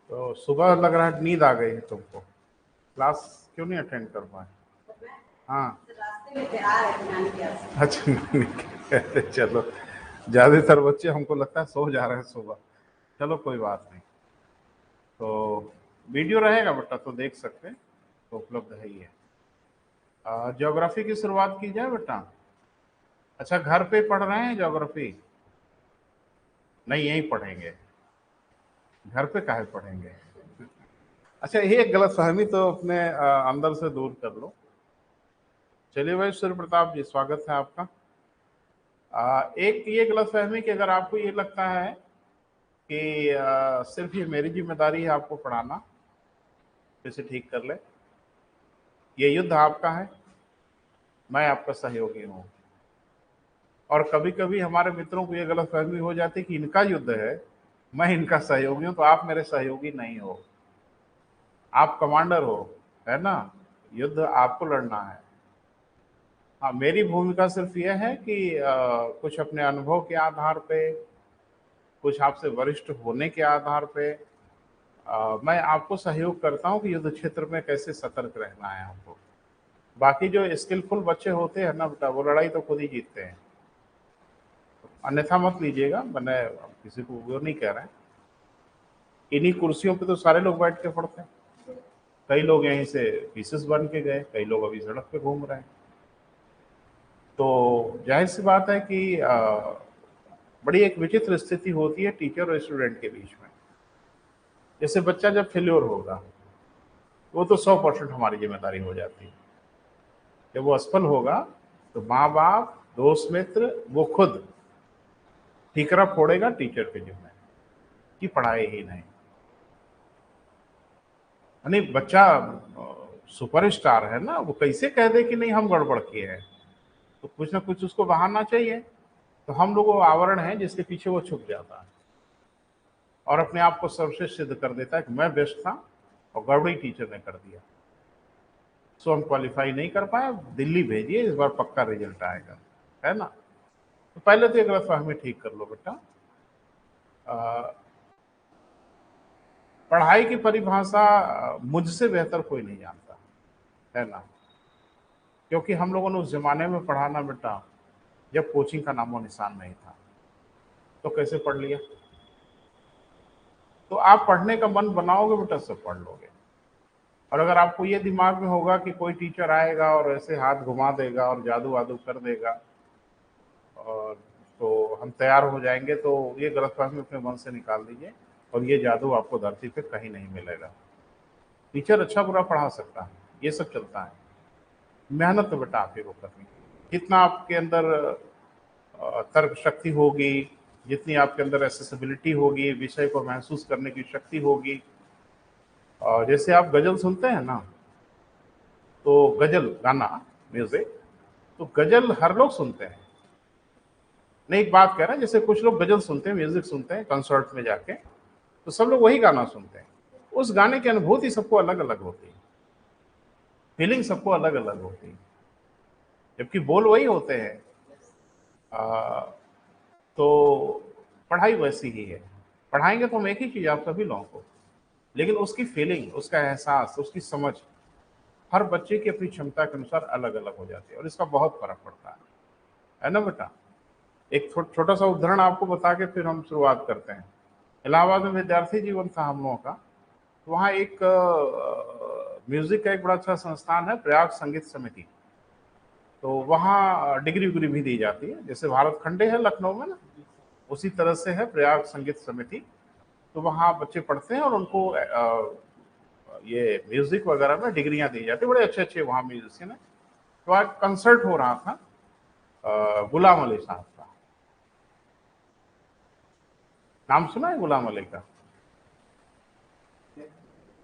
तो सुबह लग रहा है नींद आ गई है तुमको, क्लास क्यों नहीं अटेंड कर पाए? हाँ, अच्छा नहीं चलो, ज़्यादातर बच्चे हमको लगता है सो जा रहे हैं सुबह। चलो कोई बात नहीं। तो वीडियो रहेगा बेटा तो देख सकते हैं, तो उपलब्ध है ही है। ज्योग्राफी की शुरुआत की जाए बेटा। अच्छा, घर पे पढ़ रहे हैं ज्योग्राफी? नहीं, यहीं पढ़ेंगे, घर पे काहे पढ़ेंगे? अच्छा, ये एक गलत फहमी तो अपने अंदर से दूर कर लो। चलिए भाई, सूर्य प्रताप जी स्वागत है आपका। एक ये गलत फहमी कि अगर आपको ये लगता है कि सिर्फ ये मेरी जिम्मेदारी है आपको पढ़ाना, तो इसे ठीक कर ले। ये युद्ध आपका है, मैं आपका सहयोगी हूँ। और कभी कभी हमारे मित्रों को ये गलत फहमी हो जाती है कि इनका युद्ध है, मैं इनका सहयोगी हूँ, तो आप मेरे सहयोगी नहीं हो, आप कमांडर हो, है ना? युद्ध आपको लड़ना है। हाँ, मेरी भूमिका सिर्फ ये है कि कुछ अपने अनुभव के आधार पे, कुछ आपसे वरिष्ठ होने के आधार पे मैं आपको सहयोग करता हूँ कि युद्ध क्षेत्र में कैसे सतर्क रहना है आपको। बाकी जो स्किलफुल बच्चे होते हैं ना बेटा, वो लड़ाई तो खुद ही जीतते हैं। अन्यथा मत लीजिएगा, मैंने किसी को वो नहीं कह रहे हैं। इन्हीं कुर्सियों पे तो सारे लोग बैठ के पढ़ते हैं। कई लोग यहीं से पीसेस बन के गए, कई लोग अभी सड़क पे घूम रहे हैं। तो जाहिर सी बात है कि बड़ी एक विचित्र स्थिति होती है टीचर और स्टूडेंट के बीच में। जैसे बच्चा जब फेल्योर होगा, वो तो 100% हमारी जिम्मेदारी हो जाती है। जब वो असफल होगा तो माँ बाप, दोस्त मित्र, वो खुद ठीकरा फोड़ेगा टीचर पे जिम्मे कि पढ़ाए ही नहीं। यानी बच्चा सुपरस्टार है ना, वो कैसे कह दे कि नहीं हम गड़बड़ किए हैं? तो कुछ ना कुछ उसको बहाना चाहिए। तो हम लोग वो आवरण है जिसके पीछे वो छुप जाता है और अपने आप को सर्वश्रेष्ठ सिद्ध कर देता है कि मैं बेस्ट था और गड़बड़ी टीचर ने कर दिया। सो हम क्वालिफाई नहीं कर पाए, दिल्ली भेजिए, इस बार पक्का रिजल्ट आएगा, है ना? तो पहले तो एक गलतफहमी ठीक कर लो बेटा। पढ़ाई की परिभाषा मुझसे बेहतर कोई नहीं जानता, है ना? क्योंकि हम लोगों ने उस जमाने में पढ़ा ना बेटा, जब कोचिंग का नामो निशान नहीं था। तो कैसे पढ़ लिया? तो आप पढ़ने का मन बनाओगे बेटा, सब पढ़ लोगे। और अगर आपको ये दिमाग में होगा कि कोई टीचर आएगा और ऐसे हाथ घुमा देगा और जादू वादू कर देगा और तो हम तैयार हो जाएंगे, तो ये गलतफहमी अपने मन से निकाल दीजिए। और ये जादू आपको धरती पे कहीं नहीं मिलेगा। टीचर अच्छा बुरा पढ़ा सकता है, ये सब चलता है। मेहनत तो बेटा आप ही को करनी है। कितना आपके अंदर तर्क शक्ति होगी, जितनी आपके अंदर एसेसिबिलिटी होगी, विषय को महसूस करने की शक्ति होगी। और जैसे आप गजल सुनते हैं ना, तो गजल गाना, म्यूजिक, तो गजल हर लोग सुनते हैं। नहीं, एक बात कह रहे हैं, जैसे कुछ लोग गजल सुनते हैं, म्यूजिक सुनते हैं कंसर्ट में जाके, तो सब लोग वही गाना सुनते हैं। उस गाने की अनुभूति सबको अलग अलग होती है, फीलिंग सबको अलग अलग होती है, जबकि बोल वही होते हैं। आ, तो पढ़ाई वैसी ही है। पढ़ाएंगे तो हम एक ही चीज आप सभी लोगों को, लेकिन उसकी फीलिंग, उसका एहसास, उसकी समझ हर बच्चे की अपनी क्षमता के अनुसार अलग अलग हो जाती है और इसका बहुत फर्क पड़ता है ना बेटा? एक छोटा सा उदाहरण आपको बता के फिर हम शुरुआत करते हैं। इलाहाबाद में विद्यार्थी जीवन था हम लोगों का, तो वहाँ एक म्यूजिक का एक बड़ा अच्छा संस्थान है, प्रयाग संगीत समिति। तो वहाँ डिग्री उग्री भी दी जाती है, जैसे भारत खंडे है लखनऊ में ना, उसी तरह से है प्रयाग संगीत समिति। तो वहाँ बच्चे पढ़ते हैं और उनको ये म्यूजिक वगैरह में डिग्रियां दी जाती है, बड़े अच्छे अच्छे वहाँ म्यूजिशियन है। तो आज कंसर्ट हो रहा था गुलाम अली साहब का। नाम सुना है गुलाम अली का?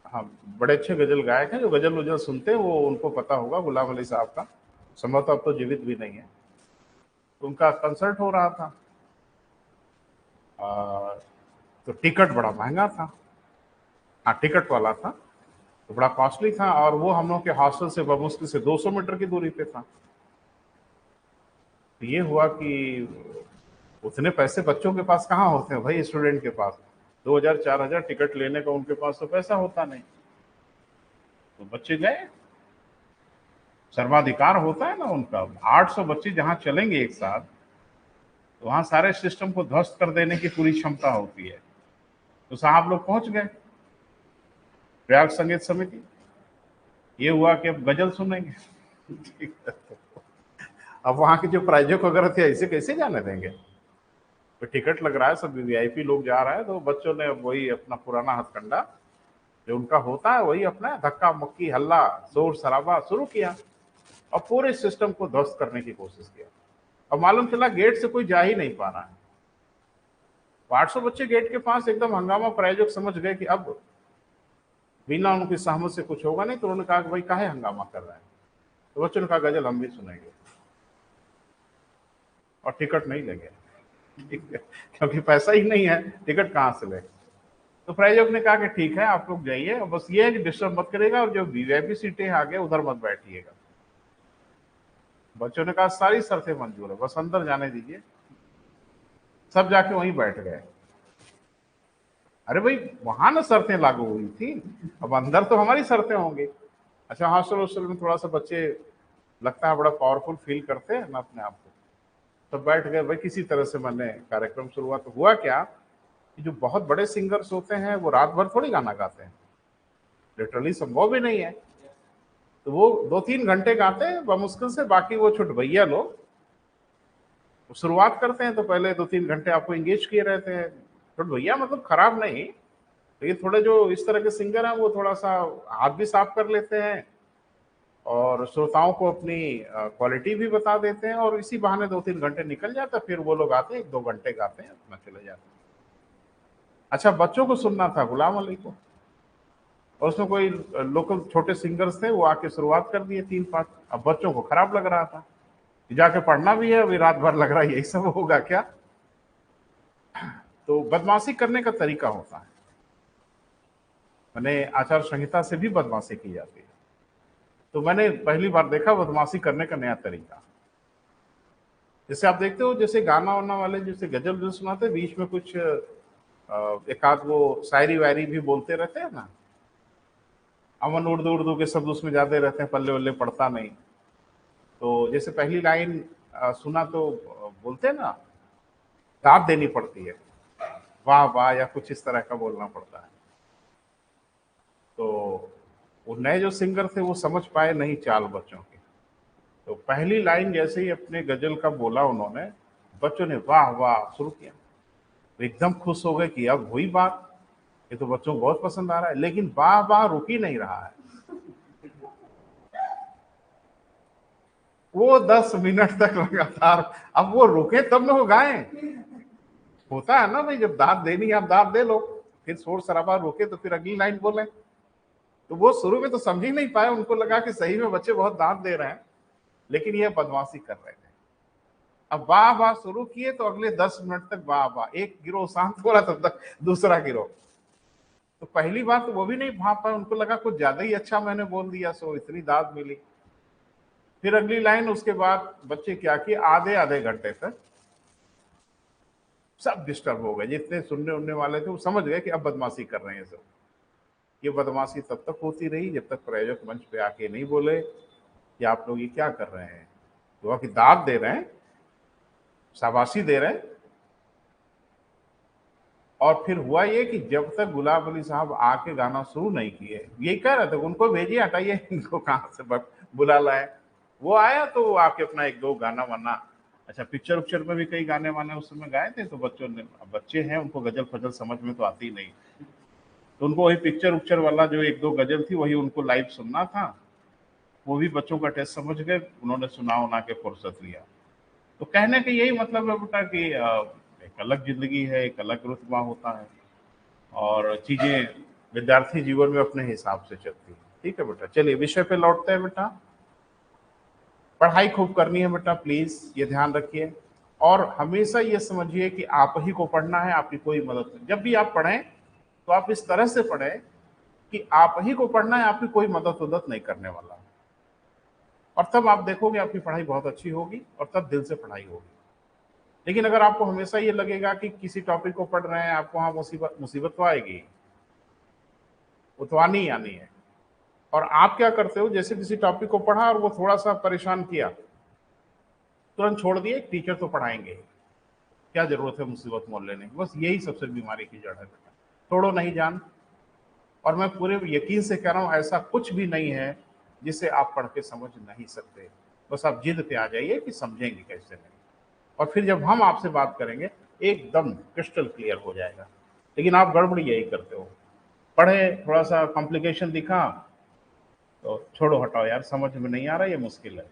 हाँ, बड़े अच्छे गजल गायक हैं, जो गजल उजल सुनते हैं वो उनको पता होगा गुलाम अली साहब का। संभवतः अब तो जीवित भी नहीं है। तो उनका कंसर्ट हो रहा था। आ, तो टिकट बड़ा महंगा था। हाँ, टिकट वाला था, तो बड़ा कॉस्टली था और वो हम लोग के हॉस्टल से बमुश्किल से 200 मीटर की दूरी पे था। तो ये हुआ कि उतने पैसे बच्चों के पास कहाँ होते हैं भाई, स्टूडेंट के पास। 2000 4000 टिकट लेने का उनके पास तो पैसा होता नहीं, तो बच्चे गए, सर्वाधिकार होता है ना उनका। 800 बच्चे जहां चलेंगे एक साथ, तो वहां सारे सिस्टम को ध्वस्त कर देने की पूरी क्षमता होती है। तो साहब लोग पहुंच गए प्रयाग संगीत समिति। ये हुआ कि अब गजल सुनेंगे। ठीक है, तो अब वहां के जो प्रायोजक वगैरह थे ऐसे कैसे जाने देंगे, तो टिकट लग रहा है, सब वीआईपी लोग जा रहे हैं, तो बच्चों ने वही अपना पुराना हथकंडा जो उनका होता है वही अपना धक्का मुक्की हल्ला शोर शराबा शुरू किया और पूरे सिस्टम को ध्वस्त करने की कोशिश किया। अब मालूम चला गेट से कोई जा ही नहीं पा रहा है। 800 बच्चे गेट के पास एकदम हंगामा, प्रायोजक समझ गए कि अब बिना उनकी सहमत से कुछ होगा नहीं, तो उन्होंने कहा कि भाई काहे हंगामा कर रहे हैं। तो बच्चों ने कहा गजल हम भी सुनेंगे, और टिकट नहीं लेंगे क्योंकि पैसा ही नहीं है, टिकट कहां से ले। तो प्रायोजक ने कहा कि ठीक है आप लोग जाइए, और बस ये है कि डिस्टर्ब मत करेगा, और जो वीवीआईपी सीटें आगे उधर मत बैठिएगा। बच्चों ने कहा सारी शर्तें मंजूर है, बस अंदर जाने दीजिए। सब जाके वहीं बैठ गए। अरे भाई वहां ना शर्तें लागू हुई थी, अब अंदर तो हमारी शर्तें होंगी। अच्छा, हॉस्टल हॉस्टल में थोड़ा सा बच्चे लगता है बड़ा पावरफुल फील करते हैं ना अपने आप को। तो बैठ गए भाई, किसी तरह से मैंने कार्यक्रम शुरुआत। तो हुआ क्या कि जो बहुत बड़े सिंगर्स होते हैं वो रात भर थोड़ी गाना गाते हैं, लिटरली संभव भी नहीं है। तो वो 2-3 घंटे गाते हैं बमुश्किल से, बाकी वो छुट भैया लोग शुरुआत करते हैं तो पहले 2-3 घंटे आपको इंगेज किए रहते हैं। छुट भैया मतलब खराब नहीं, लेकिन थोड़े जो इस तरह के सिंगर हैं वो थोड़ा सा हाथ भी साफ कर लेते हैं और श्रोताओं को अपनी क्वालिटी भी बता देते हैं, और इसी बहाने 2-3 घंटे निकल जाता है। फिर वो लोग आते हैं 1-2 घंटे गाते हैं अपना चले जाते हैं। अच्छा, बच्चों को सुनना था गुलाम अली को, और उसमें कोई लोकल छोटे सिंगर्स थे, वो आके शुरुआत कर दिए 3-5। अब बच्चों को खराब लग रहा था, जाके पढ़ना भी है, अभी रात भर लग रहा है यही सब होगा क्या। तो बदमाशी करने का तरीका होता है, मैंने आचार संहिता से भी बदमाशी की जाती है। तो मैंने पहली बार देखा बदमाशी करने का नया तरीका। जैसे आप देखते हो, जैसे गाना वाना वाले जैसे गजल जो सुनाते हैं, बीच में कुछ एक आध वो शायरी वायरी भी बोलते रहते हैं ना, अमन उर्दू उर्दू के शब्द उसमें ज्यादा रहते हैं, पल्ले वल्ले पड़ता नहीं। तो जैसे पहली लाइन सुना तो बोलते हैं ना, दाद देनी पड़ती है, वाह वाह या कुछ इस तरह का बोलना पड़ता है। तो वो नए जो सिंगर थे वो समझ पाए नहीं चाल बच्चों की। तो पहली लाइन जैसे ही अपने गजल का बोला उन्होंने, बच्चों ने वाह वाह शुरू किया, तो एकदम खुश हो गए कि अब हुई बात, ये तो बच्चों को बहुत पसंद आ रहा है। लेकिन वाह वाह रुक ही नहीं रहा है, वो 10 मिनट तक लगातार। अब वो रुके तब ना वो गाएं, होता है ना भाई, जब दाद देनी है आप दाद दे लो, फिर शोर शराबा रोके तो फिर अगली लाइन बोले। तो वो शुरू में तो समझ ही नहीं पाए, उनको लगा कि सही में बच्चे बहुत दाद दे रहे हैं, लेकिन ये बदमाशी कर रहे थे। अब वाह वाह शुरू किए तो अगले 10 मिनट तक वाह वाह, एक गिरोह शांत हो रहा तब तक दूसरा गिरोह। तो पहली बात तो वो भी नहीं भाप पाए, उनको लगा कुछ ज्यादा ही अच्छा मैंने बोल दिया, सो इतनी दाद मिली। फिर अगली लाइन, उसके बाद बच्चे क्या किए, आधे आधे घंटे तक सब डिस्टर्ब हो गए, जितने सुनने उनने वाले थे वो समझ गए कि अब बदमाशी कर रहे हैं सब। ये बदमाशी तब तक होती रही जब तक प्रायोजक मंच पे आके नहीं बोले कि आप लोग ये क्या कर रहे हैं, तो कि दाद दे रहे हैं, शाबाशी दे रहे हैं। और फिर हुआ ये कि जब तक गुलाब अली साहब आके गाना शुरू नहीं किए, यही कह रहे थे उनको भेजिए, हटाइए इनको कहाँ से बुला लाए। वो आया तो वो आके अपना 1-2 गाना वाना, अच्छा पिक्चर उक्चर में भी कई गाने वाने उस समय गाए थे। तो बच्चों ने, बच्चे हैं उनको गजल फजल समझ में तो आती नहीं, तो उनको वही पिक्चर उक्चर वाला जो 1-2 गजल थी वही उनको लाइव सुनना था। वो भी बच्चों का टेस्ट समझ गए, उन्होंने सुना उना के फुर्सत लिया। तो कहने का यही मतलब है बेटा कि एक अलग जिंदगी है, एक अलग रुतबा होता है, और चीजें विद्यार्थी जीवन में अपने हिसाब से चलती है। ठीक है बेटा, चलिए विषय पे लौटते हैं। बेटा पढ़ाई खूब करनी है बेटा, प्लीज ये ध्यान रखिए, और हमेशा ये समझिए कि आप ही को पढ़ना है, आपकी कोई मदद नहीं। जब भी आप पढ़ें तो आप इस तरह से पढ़ें कि आप ही को पढ़ना है, आपकी कोई मदद उदद नहीं करने वाला, और तब आप देखोगे आपकी पढ़ाई बहुत अच्छी होगी और तब दिल से पढ़ाई होगी। लेकिन अगर आपको हमेशा ये लगेगा कि किसी टॉपिक को पढ़ रहे हैं, आपको वहां मुसीबत तो आएगी, वो तो आनी ही आनी है। और आप क्या करते हो, जैसे किसी टॉपिक को पढ़ा और वो थोड़ा सा परेशान किया, तुरंत छोड़ दिए, टीचर तो पढ़ाएंगे, क्या जरूरत है मुसीबत मोल लेने की। बस यही सबसे बीमारी की जड़ है बेटा, छोड़ो नहीं जान। और मैं पूरे यकीन से कह रहा हूं, ऐसा कुछ भी नहीं है जिसे आप पढ़ के समझ नहीं सकते। बस आप जिद पे आ जाइए कि समझेंगे कैसे नहीं, और फिर जब हम आपसे बात करेंगे एकदम क्रिस्टल क्लियर हो जाएगा। लेकिन आप गड़बड़ी यही करते हो, पढ़े, थोड़ा सा कॉम्प्लिकेशन दिखा तो छोड़ो, हटाओ यार, समझ में नहीं आ रहा, ये मुश्किल है।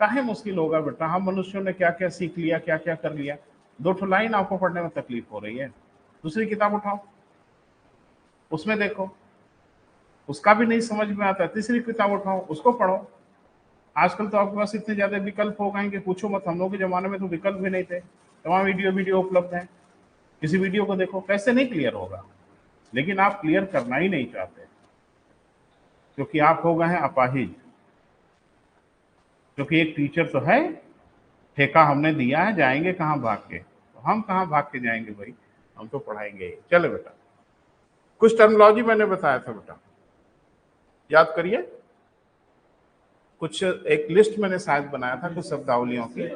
काहे मुश्किल होगा बेटा, हम मनुष्यों ने क्या क्या सीख लिया, क्या क्या कर लिया। 2 लाइन आपको पढ़ने में तकलीफ हो रही है, दूसरी किताब उठाओ, उसमें देखो, उसका भी नहीं समझ में आता, तीसरी किताब उठाओ, उसको पढ़ो। आजकल तो आपके पास इतने ज्यादा विकल्प हो गए कि पूछो मत। हम लोग के जमाने में तो विकल्प भी नहीं थे, तमाम वीडियो वीडियो उपलब्ध है, किसी वीडियो को देखो, कैसे नहीं क्लियर होगा। लेकिन आप क्लियर करना ही नहीं चाहते, क्योंकि आप हो गए हैं अपाहिज। क्योंकि एक टीचर तो है, ठेका हमने दिया है, जाएंगे कहाँ भाग के, तो हम कहाँ भाग के जाएंगे भाई, हम तो पढ़ाएंगे। चलो बेटा, कुछ टर्मिनोलॉजी मैंने बताया था बेटा, याद करिए। कुछ एक लिस्ट मैंने शायद बनाया था कुछ शब्दावलियों की,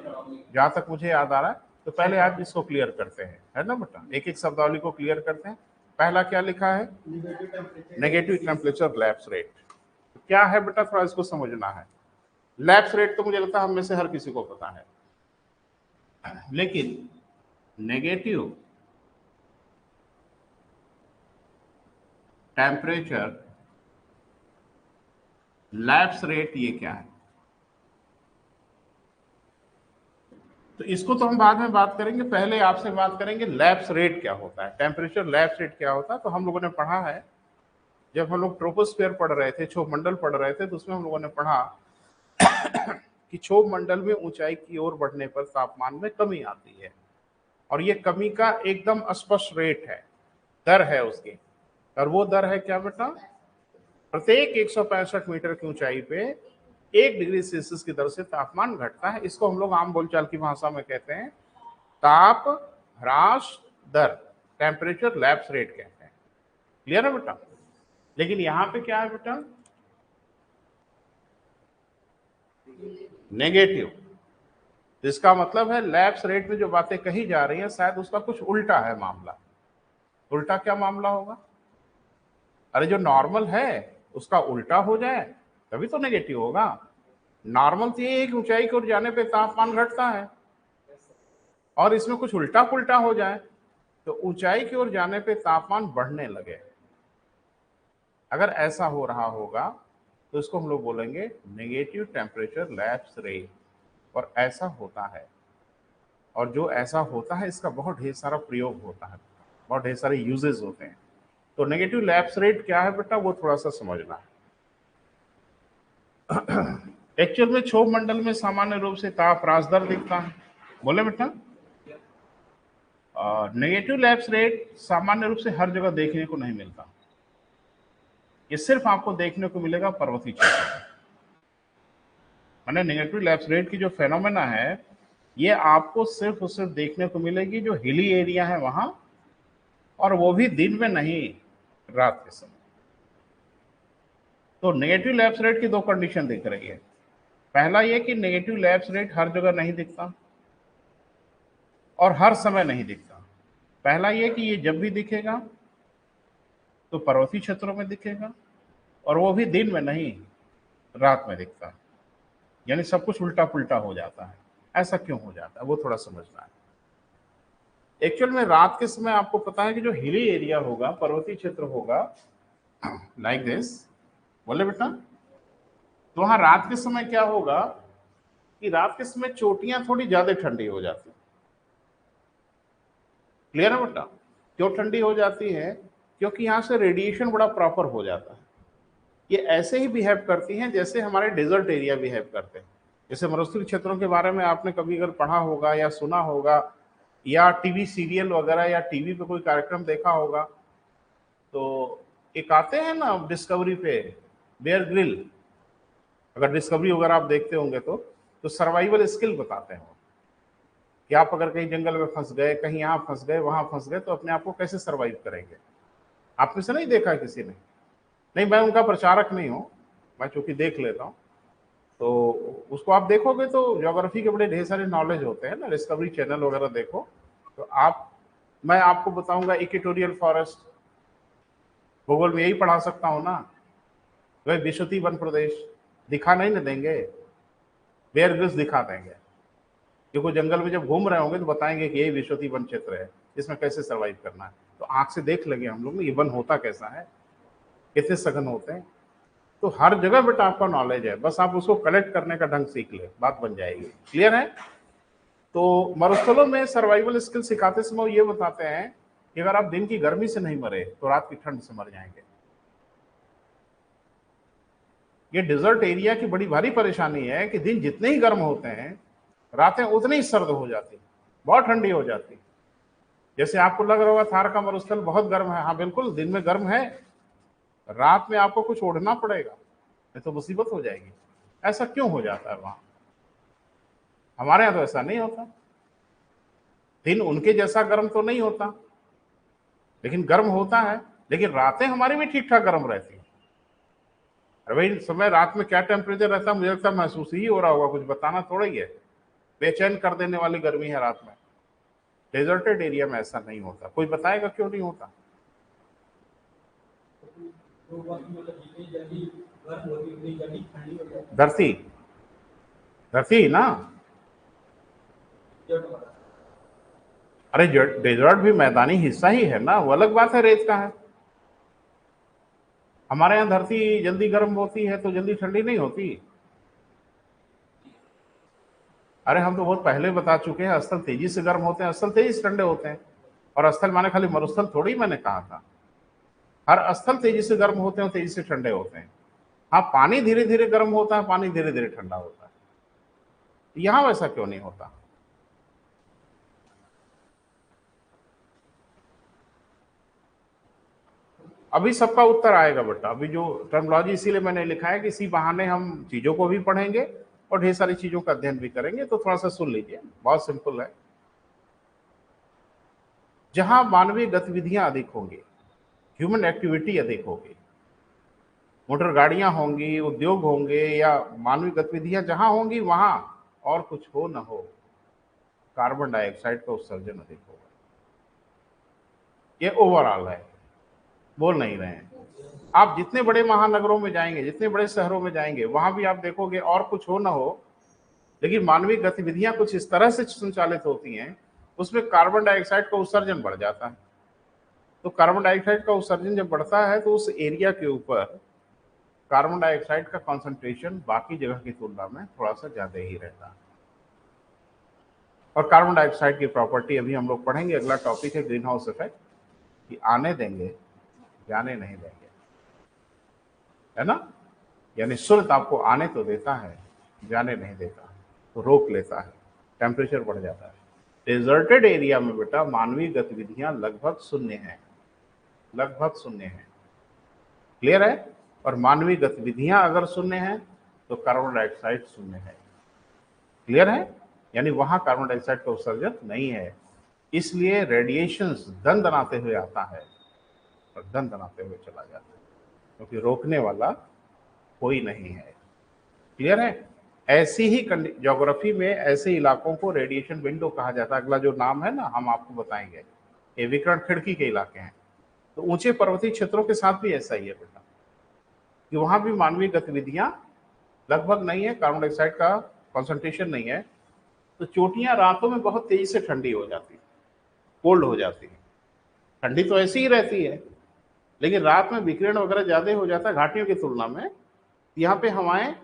जहां तक मुझे याद आ रहा है। तो पहले आप इसको क्लियर करते हैं, है ना बेटा, एक एक शब्दावली को क्लियर करते हैं। पहला क्या लिखा है, नेगेटिव टेम्परेचर लैप्स रेट। क्या है बेटा, थोड़ा इसको समझना है। लैप्स रेट तो मुझे लगता है हम में से हर किसी को पता है, लेकिन नेगेटिव टेम्परेचर लैप्स रेट ये क्या है, तो इसको तो हम बाद में बात करेंगे। पहले आपसे बात करेंगे लैप्स रेट क्या होता है, टेम्परेचर लैप्स रेट क्या होता है। तो हम लोगों ने पढ़ा है, जब हम लोग ट्रोपोस्फीयर पढ़ रहे थे, क्षोभ मंडल पढ़ रहे थे, तो उसमें हम लोगों ने पढ़ा कि क्षोभ मंडल में ऊंचाई की ओर बढ़ने पर तापमान में कमी आती है, और ये कमी का एकदम स्पष्ट रेट है, दर है उसकी। और वो दर है क्या बेटा, प्रत्येक 165 मीटर की ऊंचाई पे 1 डिग्री सेल्सियस की दर से तापमान घटता है। इसको हम लोग आम बोलचाल की भाषा में कहते हैं ताप ह्रास दर, टेम्परेचर लैप्स रेट कहते हैं। क्लियर है बेटा। लेकिन यहां पे क्या है बेटा, नेगेटिव। इसका मतलब है लैप्स रेट में जो बातें कही जा रही हैं, शायद उसका कुछ उल्टा है मामला। उल्टा क्या मामला होगा, अरे जो नॉर्मल है उसका उल्टा हो जाए तभी तो नेगेटिव होगा। नॉर्मल तो ये एक ऊंचाई की ओर जाने पे तापमान घटता है, और इसमें कुछ उल्टा पुल्टा हो जाए तो ऊंचाई की ओर जाने पे तापमान बढ़ने लगे। अगर ऐसा हो रहा होगा तो इसको हम लोग बोलेंगे नेगेटिव टेम्परेचर लैप्स रेट, और ऐसा होता है। और जो ऐसा होता है इसका बहुत ढेर सारा प्रयोग होता है, बहुत ढेर सारे यूजेस होते हैं। तो नेगेटिव लैप्स रेट क्या है बेटा, वो थोड़ा सा समझना है। एक्चुअल में क्षोभ मंडल में सामान्य रूप से ताप ह्रास दर दिखता है, बोले बेटा। नेगेटिव लैप्स रेट सामान्य रूप से हर जगह देखने को नहीं मिलता, ये सिर्फ आपको देखने को मिलेगा पर्वतीय क्षेत्र में। माने नेगेटिव लैप्स रेट की जो फेनोमेना है, ये आपको सिर्फ और सिर्फ देखने को मिलेगी जो हिली एरिया है वहां, और वो भी दिन में नहीं, रात के समय। तो नेगेटिव लैप्स रेट की 2 कंडीशन दिख रही है। पहला ये कि नेगेटिव लैप्स रेट हर जगह नहीं दिखता और हर समय नहीं दिखता। पहला ये कि ये जब भी दिखेगा तो पर्वतीय क्षेत्रों में दिखेगा, और वो भी दिन में नहीं, रात में दिखता है। यानी सब कुछ उल्टा पुल्टा हो जाता है। ऐसा क्यों हो जाता है वो थोड़ा समझना है। एक्चुअल में रात के समय आपको पता है कि जो हिली एरिया होगा, पर्वतीय क्षेत्र होगा, लाइक दिस, बोले बेटा, तो वहां रात के समय क्या होगा कि रात के समय चोटियां थोड़ी ज्यादा ठंडी हो जाती है। क्लियर है बेटा। क्यों ठंडी हो जाती है, क्योंकि यहां से रेडिएशन बड़ा प्रॉपर हो जाता है। ये ऐसे ही बिहेव करती हैं जैसे हमारे डेजर्ट एरिया बिहेव करते हैं। जैसे मरुस्थलीय क्षेत्रों के बारे में आपने कभी अगर पढ़ा होगा या सुना होगा, या टीवी सीरियल वगैरह या टीवी पे कोई कार्यक्रम देखा होगा, तो एक आते हैं ना डिस्कवरी पे, बेयर ग्रिल। अगर डिस्कवरी वगैरह आप देखते होंगे तो सर्वाइवल स्किल बताते हैं। कि आप अगर कहीं जंगल में फंस गए, कहीं यहाँ फंस गए, वहां फंस गए, तो अपने आप को कैसे सर्वाइव करेंगे? आप में से नहीं देखा किसी ने? नहीं, मैं उनका प्रचारक नहीं हूँ, मैं चूंकि देख लेता हूँ, तो उसको आप देखोगे तो ज्योग्राफी के बड़े ढेर सारे नॉलेज होते हैं ना, डिस्कवरी चैनल वगैरह देखो तो मैं आपको बताऊंगा इक्वेटोरियल फॉरेस्ट, भूगोल में यही पढ़ा सकता हूँ ना। वह विषुवती वन प्रदेश दिखा नहीं ना देंगे, बेयर ग्रिल्स दिखा देंगे, क्योंकि जंगल में जब घूम रहे होंगे तो बताएंगे कि यही विषुवती वन क्षेत्र है, इसमें कैसे सर्वाइव करना है। तो आंख से देख लेंगे हम लोग ये वन होता कैसा है, कितने सघन होते हैं। तो हर जगह बेटा आपका नॉलेज है, बस आप उसको कलेक्ट करने का ढंग सीख ले, बात बन जाएगी। क्लियर है? तो मरुस्थलों में सर्वाइवल स्किल सिखाते समय वो ये बताते हैं कि अगर आप दिन की गर्मी से नहीं मरे तो रात की ठंड से मर जाएंगे। ये डिजर्ट एरिया की बड़ी भारी परेशानी है कि दिन जितने ही गर्म होते हैं रातें उतनी ही सर्द हो जाती, बहुत ठंडी हो जाती। जैसे आपको लग रहा होगा थार का मरुस्थल बहुत गर्म है, हाँ बिल्कुल दिन में गर्म है, रात में आपको कुछ ओढ़ना पड़ेगा, नहीं तो मुसीबत हो जाएगी। ऐसा क्यों हो जाता है वहां? हमारे यहां तो ऐसा नहीं होता, दिन उनके जैसा गर्म तो नहीं होता, लेकिन गर्म होता है, लेकिन रातें हमारी भी ठीक ठाक गर्म रहती है। अरे भाई समय रात में क्या टेम्परेचर रहता है, मुझे लगता है महसूस ही हो रहा होगा, कुछ बताना थोड़ा ही है। बेचैन कर देने वाली गर्मी है रात में। डेजर्टेड एरिया में ऐसा नहीं होता, कोई बताएगा क्यों नहीं होता? धरती धरती ना, अरे डेजर्ट भी मैदानी हिस्सा ही है ना, वो अलग बात है, रेत का है। हमारे यहाँ धरती जल्दी गर्म होती है तो जल्दी ठंडी नहीं होती। अरे हम तो बहुत पहले बता चुके हैं, स्थल तेजी से गर्म होते हैं, स्थल तेजी से ठंडे होते हैं। और स्थल माने खाली मरुस्थल थोड़ी मैंने कहा था, हर स्थल तेजी से गर्म होते हैं, तेजी से ठंडे होते हैं। हाँ, पानी धीरे धीरे गर्म होता है, पानी धीरे धीरे ठंडा होता है। यहां वैसा क्यों नहीं होता? अभी सबका उत्तर आएगा बेटा, अभी जो टर्मोलॉजी इसीलिए मैंने लिखा है कि इसी बहाने हम चीजों को भी पढ़ेंगे और ढेर सारी चीजों का अध्ययन भी करेंगे। तो थोड़ा सा सुन लीजिए, बहुत सिंपल है। जहां मानवीय गतिविधियां अधिक होंगी, ह्यूमन एक्टिविटी अधिक होगी, मोटर गाड़ियां होंगी, उद्योग होंगे, या मानवीय गतिविधियां जहां होंगी वहां और कुछ हो न हो, कार्बन डाइऑक्साइड का उत्सर्जन अधिक होगा। ये ओवरऑल है, बोल नहीं रहे हैं। आप जितने बड़े महानगरों में जाएंगे, जितने बड़े शहरों में जाएंगे, वहां भी आप देखोगे और कुछ हो ना हो, लेकिन मानवीय गतिविधियां कुछ इस तरह से संचालित होती हैं, उसमें कार्बन डाइऑक्साइड का उत्सर्जन बढ़ जाता है। तो कार्बन डाइऑक्साइड का उत्सर्जन जब बढ़ता है तो उस एरिया के ऊपर कार्बन डाइऑक्साइड का कॉन्सेंट्रेशन बाकी जगह की तुलना में थोड़ा सा ज्यादा ही रहता है। और कार्बन डाइऑक्साइड की प्रॉपर्टी अभी हम लोग पढ़ेंगे, अगला टॉपिक है ग्रीन हाउस इफेक्ट, कि आने देंगे जाने नहीं देंगे, है ना। यानी सूरत आपको आने तो देता है, जाने नहीं देता, तो रोक लेता है, टेम्परेचर बढ़ जाता है। डेजर्टेड एरिया में बेटा मानवीय गतिविधियां लगभग शून्य है, लगभग शून्य है। क्लियर है? और मानवीय गतिविधियां अगर शून्य है तो कार्बन डाइऑक्साइड शून्य है। क्लियर है? यानी वहां कार्बन डाइऑक्साइड का उत्सर्जन नहीं है, इसलिए रेडिएशन दन दनाते हुए आता है और दन दनाते हुए चला जाता है, क्योंकि रोकने वाला कोई नहीं है। क्लियर है? ऐसी ही ज्योग्राफी में ऐसे इलाकों को रेडिएशन विंडो कहा जाता है। अगला जो नाम है ना हम आपको बताएंगे, ये विकिरण खिड़की के इलाके हैं। तो ऊंचे पर्वतीय क्षेत्रों के साथ भी ऐसा ही है बेटा, कि वहां भी मानवीय गतिविधियां लगभग नहीं है, कार्बन डाइऑक्साइड का कॉन्सेंट्रेशन नहीं है, तो चोटियां रातों में बहुत तेजी से ठंडी हो जाती है, कोल्ड हो जाती है। ठंडी तो ऐसी ही रहती है, लेकिन रात में विकिरण वगैरह ज्यादा हो जाता है घाटियों की तुलना में। यहाँ पे हवाएं,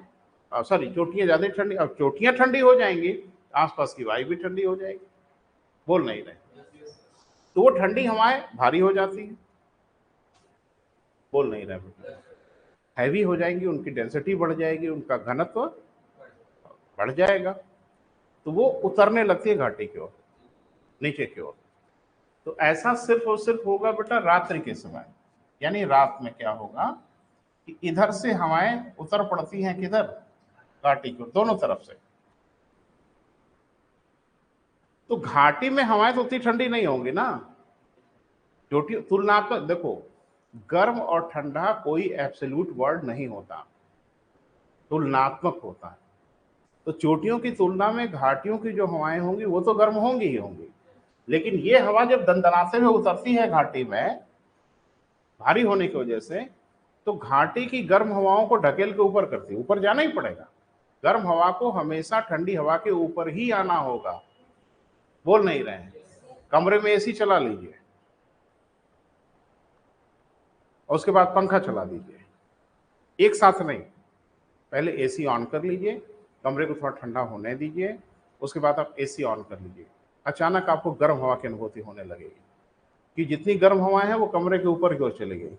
सॉरी, चोटियां ज्यादा ठंडी, अब चोटियां ठंडी हो जाएंगी, आसपास की वायु भी ठंडी हो जाएगी, बोल नहीं रहे, तो वो ठंडी हवाएं भारी हो जाती हैं, बोल नहीं रहे, हैवी हो जाएंगी, उनकी डेंसिटी बढ़ जाएगी, उनका घनत्व बढ़ जाएगा, तो वो उतरने लगती है घाटी की ओर, नीचे की ओर। तो ऐसा सिर्फ और सिर्फ होगा बेटा रात्रि के समय। यानी रात में क्या होगा कि इधर से हवाएं उतर पड़ती हैं, किधर? घाटी की ओर, दोनों तरफ से। तो घाटी में हवाएं तो उतनी ठंडी नहीं होंगी ना। चोटी तुलनात्मक देखो, गर्म और ठंडा कोई एब्सोल्यूट वर्ड नहीं होता, तुलनात्मक होता है। तो चोटियों की तुलना में घाटियों की जो हवाएं होंगी वो तो गर्म होंगी ही होंगी, लेकिन ये हवा जब दंदनाते हुए उतरती है घाटी में भारी होने की वजह से, तो घाटी की गर्म हवाओं को ढकेल के ऊपर करती है, ऊपर जाना ही पड़ेगा। गर्म हवा को हमेशा ठंडी हवा के ऊपर ही आना होगा। बोल नहीं रहे हैं? कमरे में एसी चला लीजिए और उसके बाद पंखा चला दीजिए, एक साथ नहीं। पहले एसी ऑन कर लीजिए, कमरे को थोड़ा ठंडा होने दीजिए, उसके बाद आप एसी ऑन कर लीजिए। अचानक आपको गर्म हवा की अनुभूति होने लगेगी कि जितनी गर्म हवाएं हैं वो कमरे के ऊपर की ओर चली गई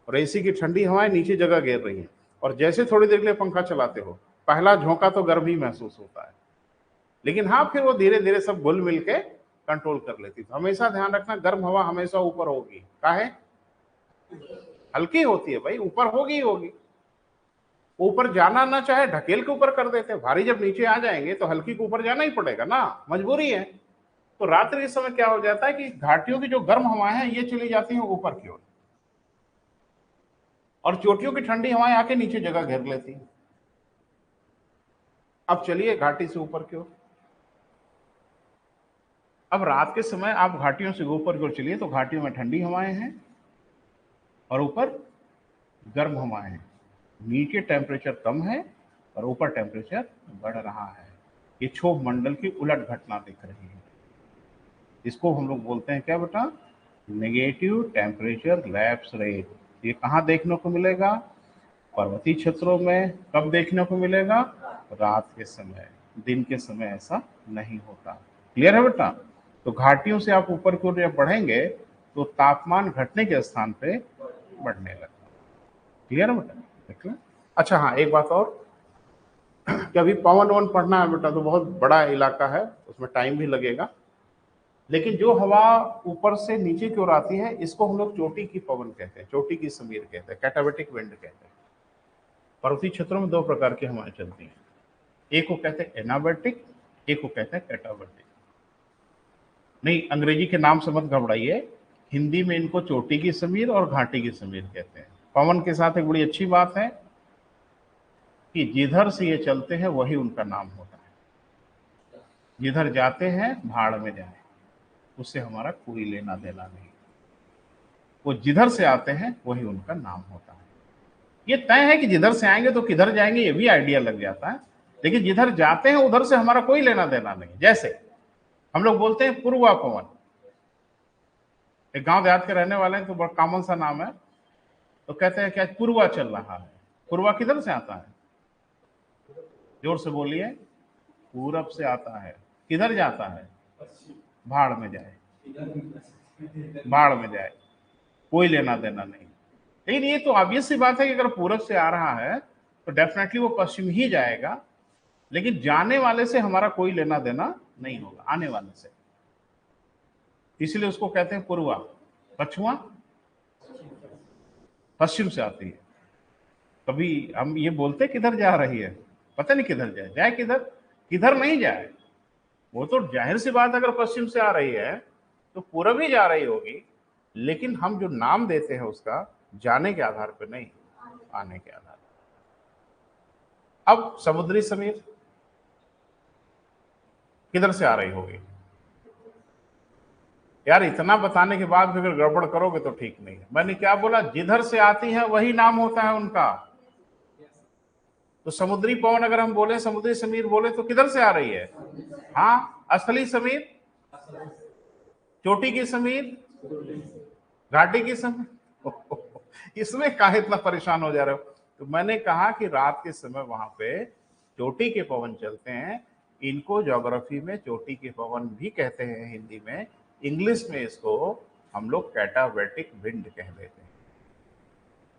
और एसी की ठंडी हवाएं नीचे जगह घेर रही हैं। और जैसे थोड़ी देर के लिए पंखा चलाते हो, पहला झोंका तो गर्म ही महसूस होता है, लेकिन हाँ फिर वो धीरे धीरे सब घुल मिल के कंट्रोल कर लेती। तो हमेशा ध्यान रखना, गर्म हवा हमेशा ऊपर होगी। काहे? हल्की होती है भाई, ऊपर होगी ही होगी। ऊपर जाना ना चाहे ढकेल के ऊपर कर देते हैं, भारी जब नीचे आ जाएंगे तो हल्की को ऊपर जाना ही पड़ेगा ना, मजबूरी है। तो रात्रि के समय क्या हो जाता है कि घाटियों की जो गर्म हवाएं हैं ये चली जाती हैं ऊपर की ओर, और चोटियों की ठंडी हवाएं आके नीचे जगह घेर लेती हैं। अब चलिए घाटी से ऊपर की ओर। अब रात के समय आप घाटियों से ऊपर की ओर चलिए तो घाटियों में ठंडी हवाएं हैं और ऊपर गर्म हवाएं हैं। नीचे टेम्परेचर कम है और ऊपर टेम्परेचर बढ़ रहा है। ये क्षोभ मंडल की उलट घटना दिख रही है। इसको हम लोग बोलते हैं क्या बेटा? Negative temperature lapse rate. ये कहाँ देखने को मिलेगा? पर्वतीय क्षेत्रों में। कब देखने को मिलेगा? रात के समय। दिन के समय ऐसा नहीं होता। क्लियर है बेटा? तो घाटियों से आप ऊपर की ओर जब बढ़ेंगे तो तापमान घटने के स्थान पे बढ़ने लगता। क्लियर है बेटा? देख लें। अच्छा हाँ, एक बात और कि अभी पवन वन पढ़ना है बेटा, तो बहुत बड़ा इलाका है, उसमें टाइम भी लगेगा। लेकिन जो हवा ऊपर से नीचे की ओर आती है इसको हम लोग चोटी की पवन कहते हैं, चोटी की समीर कहते हैं, कैटाबेटिक विंड कहते हैं। पर्वतीय क्षेत्रों में दो प्रकार की हवाएं चलती हैं, एक को कहते हैं एनाबेटिक, एक को कहते हैं कैटाबेटिक। नहीं, अंग्रेजी के नाम से मत घबराइए, हिंदी में इनको चोटी की समीर और घाटी की समीर कहते हैं। पवन के साथ एक बड़ी अच्छी बात है कि जिधर से ये चलते हैं वही उनका नाम होता है। जिधर जाते हैं भाड़ में जाए, उससे हमारा कोई लेना देना नहीं। वो जिधर से आते हैं वही उनका नाम होता है। ये तय है कि जिधर से आएंगे तो किधर जाएंगे ये भी आइडिया लग जाता है, लेकिन जिधर जाते हैं उधर से हमारा कोई लेना देना नहीं। जैसे हम लोग बोलते हैं पूर्वा पवन, एक गांव देहात के रहने वाले हैं तो बड़ा कॉमन सा नाम है, तो कहते हैं क्या पूर्वा चल रहा है। पूर्वा किधर से आता है? जोर से बोलिए। पूरब से आता है। किधर जाता है? भाड़ में जाए। भाड़ में जाए, कोई लेना देना नहीं। लेकिन ये तो ऑब्वियस सी बात है कि अगर पूरब से आ रहा है तो डेफिनेटली वो पश्चिम ही जाएगा, लेकिन जाने वाले से हमारा कोई लेना देना नहीं होगा, आने वाले से। इसलिए उसको कहते हैं पूर्वा। पछुआ पश्चिम से आती है। कभी हम ये बोलते किधर जा रही है, पता नहीं किधर जाए, जाए किधर? किधर नहीं जाए, वो तो जाहिर सी बात अगर पश्चिम से आ रही है तो पूरब ही जा रही होगी, लेकिन हम जो नाम देते हैं उसका जाने के आधार पर नहीं, आने के आधार पर। अब समुद्री समीर किधर से आ रही होगी? यार इतना बताने के बाद भी अगर गड़बड़ करोगे तो ठीक नहीं है। मैंने क्या बोला? जिधर से आती है वही नाम होता है उनका। तो समुद्री पवन अगर हम बोले, समुद्री समीर बोले तो किधर से आ रही है? हाँ, स्थली समीर, चोटी की समीर, घाटी की समीर। इसमें काहे इतना परेशान हो जा रहे हो? तो मैंने कहा कि रात के समय वहां पे चोटी के पवन चलते हैं। इनको ज्योग्राफी में चोटी के पवन भी कहते हैं हिंदी में, इंग्लिश में इसको हम लोग कैटाबेटिक विंड कह देते हैं।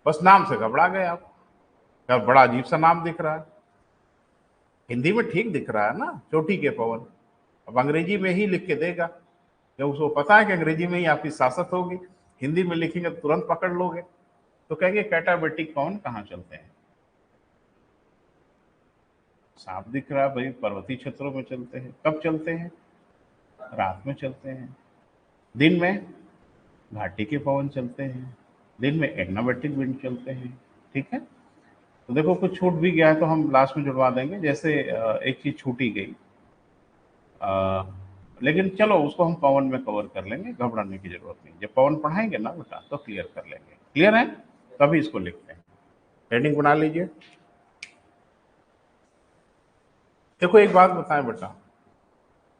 बस नाम से घबरा गए आप, क्या बड़ा अजीब सा नाम दिख रहा है। हिंदी में ठीक दिख रहा है ना, चोटी के पवन। अब अंग्रेजी में ही लिख के देगा, जब उसको पता है कि अंग्रेजी में ही आपकी सासत होगी, हिंदी में लिखेंगे तो तुरंत पकड़ लोगे। तो कहेंगे कैटाबेटिक पवन कहाँ चलते हैं? साफ दिख रहा है भाई, पर्वतीय क्षेत्रों में चलते हैं। कब चलते हैं? रात में चलते हैं। दिन में घाटी के पवन चलते हैं, दिन में एग्नामेट्रिक विंड चलते हैं। ठीक है, तो देखो कुछ छूट भी गया है तो हम लास्ट में जुड़वा देंगे। जैसे एक चीज छूटी गई, अ, लेकिन चलो उसको हम पवन में कवर कर लेंगे, घबराने की जरूरत नहीं। जब पवन पढ़ाएंगे ना बेटा तो क्लियर कर लेंगे। क्लियर है? तभी इसको लिखते हैं। हेडिंग बना लीजिए। देखो एक बात बताएं बेटा,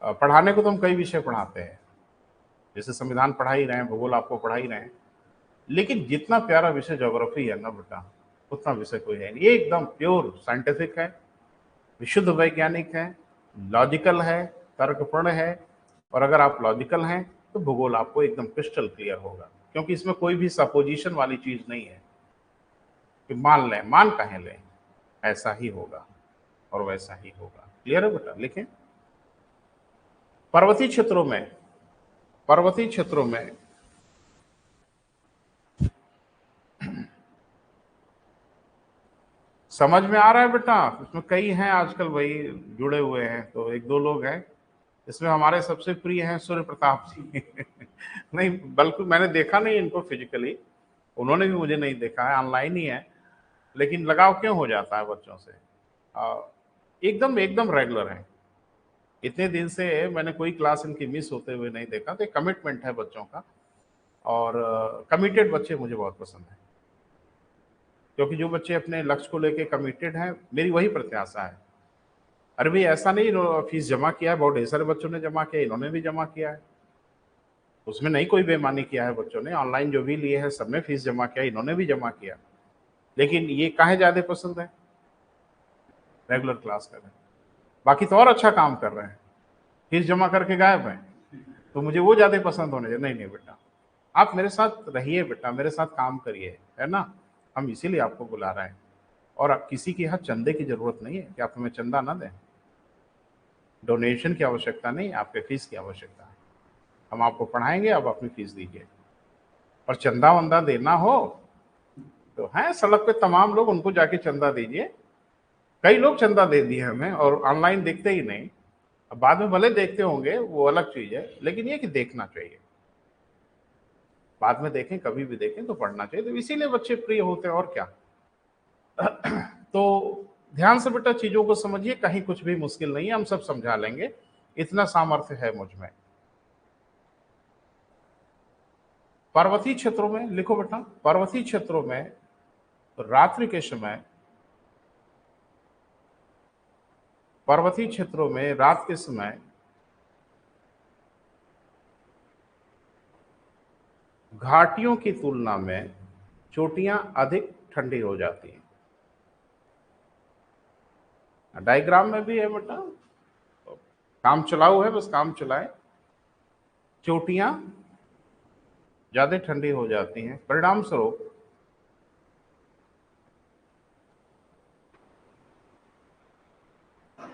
पढ़ाने को तो हम कई विषय पढ़ाते हैं, जैसे संविधान पढ़ा ही रहे हैं, भूगोल आपको पढ़ा ही रहे हैं, लेकिन जितना प्यारा विषय ज्योग्राफी है ना बेटा, उतना विषय कोई है नहीं। ये एकदम प्योर साइंटिफिक है, विशुद्ध वैज्ञानिक है, लॉजिकल है, तर्कपूर्ण है। और अगर आप लॉजिकल हैं तो भूगोल आपको एकदम क्रिस्टल क्लियर होगा, क्योंकि इसमें कोई भी सपोजिशन वाली चीज नहीं है कि मान लें, मान कहें लें, ऐसा ही होगा और वैसा ही होगा। क्लियर है बेटा? लिखें। पर्वतीय क्षेत्रों में, पर्वतीय क्षेत्रों में समझ में आ रहा है बेटा? इसमें कई हैं आजकल भाई जुड़े हुए हैं, तो एक दो लोग हैं इसमें। हमारे सबसे प्रिय हैं सूर्य प्रताप जी नहीं, बल्कि मैंने देखा नहीं इनको फिजिकली, उन्होंने भी मुझे नहीं देखा है, ऑनलाइन ही है, लेकिन लगाव क्यों हो जाता है बच्चों से। एकदम एकदम रेगुलर है। इतने दिन से मैंने कोई क्लास इनकी मिस होते हुए नहीं देखा। तो कमिटमेंट है बच्चों का, और कमिटेड बच्चे मुझे बहुत पसंद है, क्योंकि जो बच्चे अपने लक्ष्य को लेके कमिटेड हैं, मेरी वही प्रत्याशा है। अरे भाई ऐसा नहीं फीस जमा किया है, बहुत ढेर सारे बच्चों ने जमा किया, इन्होंने भी जमा किया है, उसमें नहीं कोई बेईमानी किया है बच्चों ने। ऑनलाइन जो भी लिए हैं सबने फीस जमा किया, इन्होंने भी जमा किया, लेकिन ये काहे ज्यादा पसंद है? रेगुलर क्लास कर रहे हैं, बाकी तो और अच्छा काम कर रहे हैं, फीस जमा करके गायब हैं, तो मुझे वो ज्यादा पसंद होने चाहिए। नहीं नहीं बेटा, आप मेरे साथ रहिए बेटा, मेरे साथ काम करिए, है ना? हम इसीलिए आपको बुला रहे हैं। और किसी के यहाँ चंदे की जरूरत नहीं है कि आप हमें चंदा ना दें, डोनेशन की आवश्यकता नहीं, आपके फीस की आवश्यकता है। हम आपको पढ़ाएंगे, आप अपनी फीस दीजिए। और चंदा वंदा देना हो तो है सड़क पे तमाम लोग, उनको जाके चंदा दीजिए। कई लोग चंदा दे दिए हमें, और ऑनलाइन देखते ही नहीं। अब बाद में भले देखते होंगे, वो अलग चीज है, लेकिन ये कि देखना चाहिए। बाद में देखें, कभी भी देखें तो पढ़ना चाहिए। तो इसीलिए बच्चे प्रिय होते हैं, और क्या। तो ध्यान से बेटा चीजों को समझिए, कहीं कुछ भी मुश्किल नहीं है, हम सब समझा लेंगे, इतना सामर्थ्य है मुझ में। पर्वतीय क्षेत्रों में लिखो बेटा, पर्वतीय क्षेत्रों में रात्रि के समय, पर्वतीय क्षेत्रों में रात के समय घाटियों की तुलना में चोटियां अधिक ठंडी हो जाती हैं। डायग्राम में भी है बेटा, काम चलाऊ है, बस काम चलाए। चोटियां ज्यादा ठंडी हो जाती हैं, परिणाम स्वरूप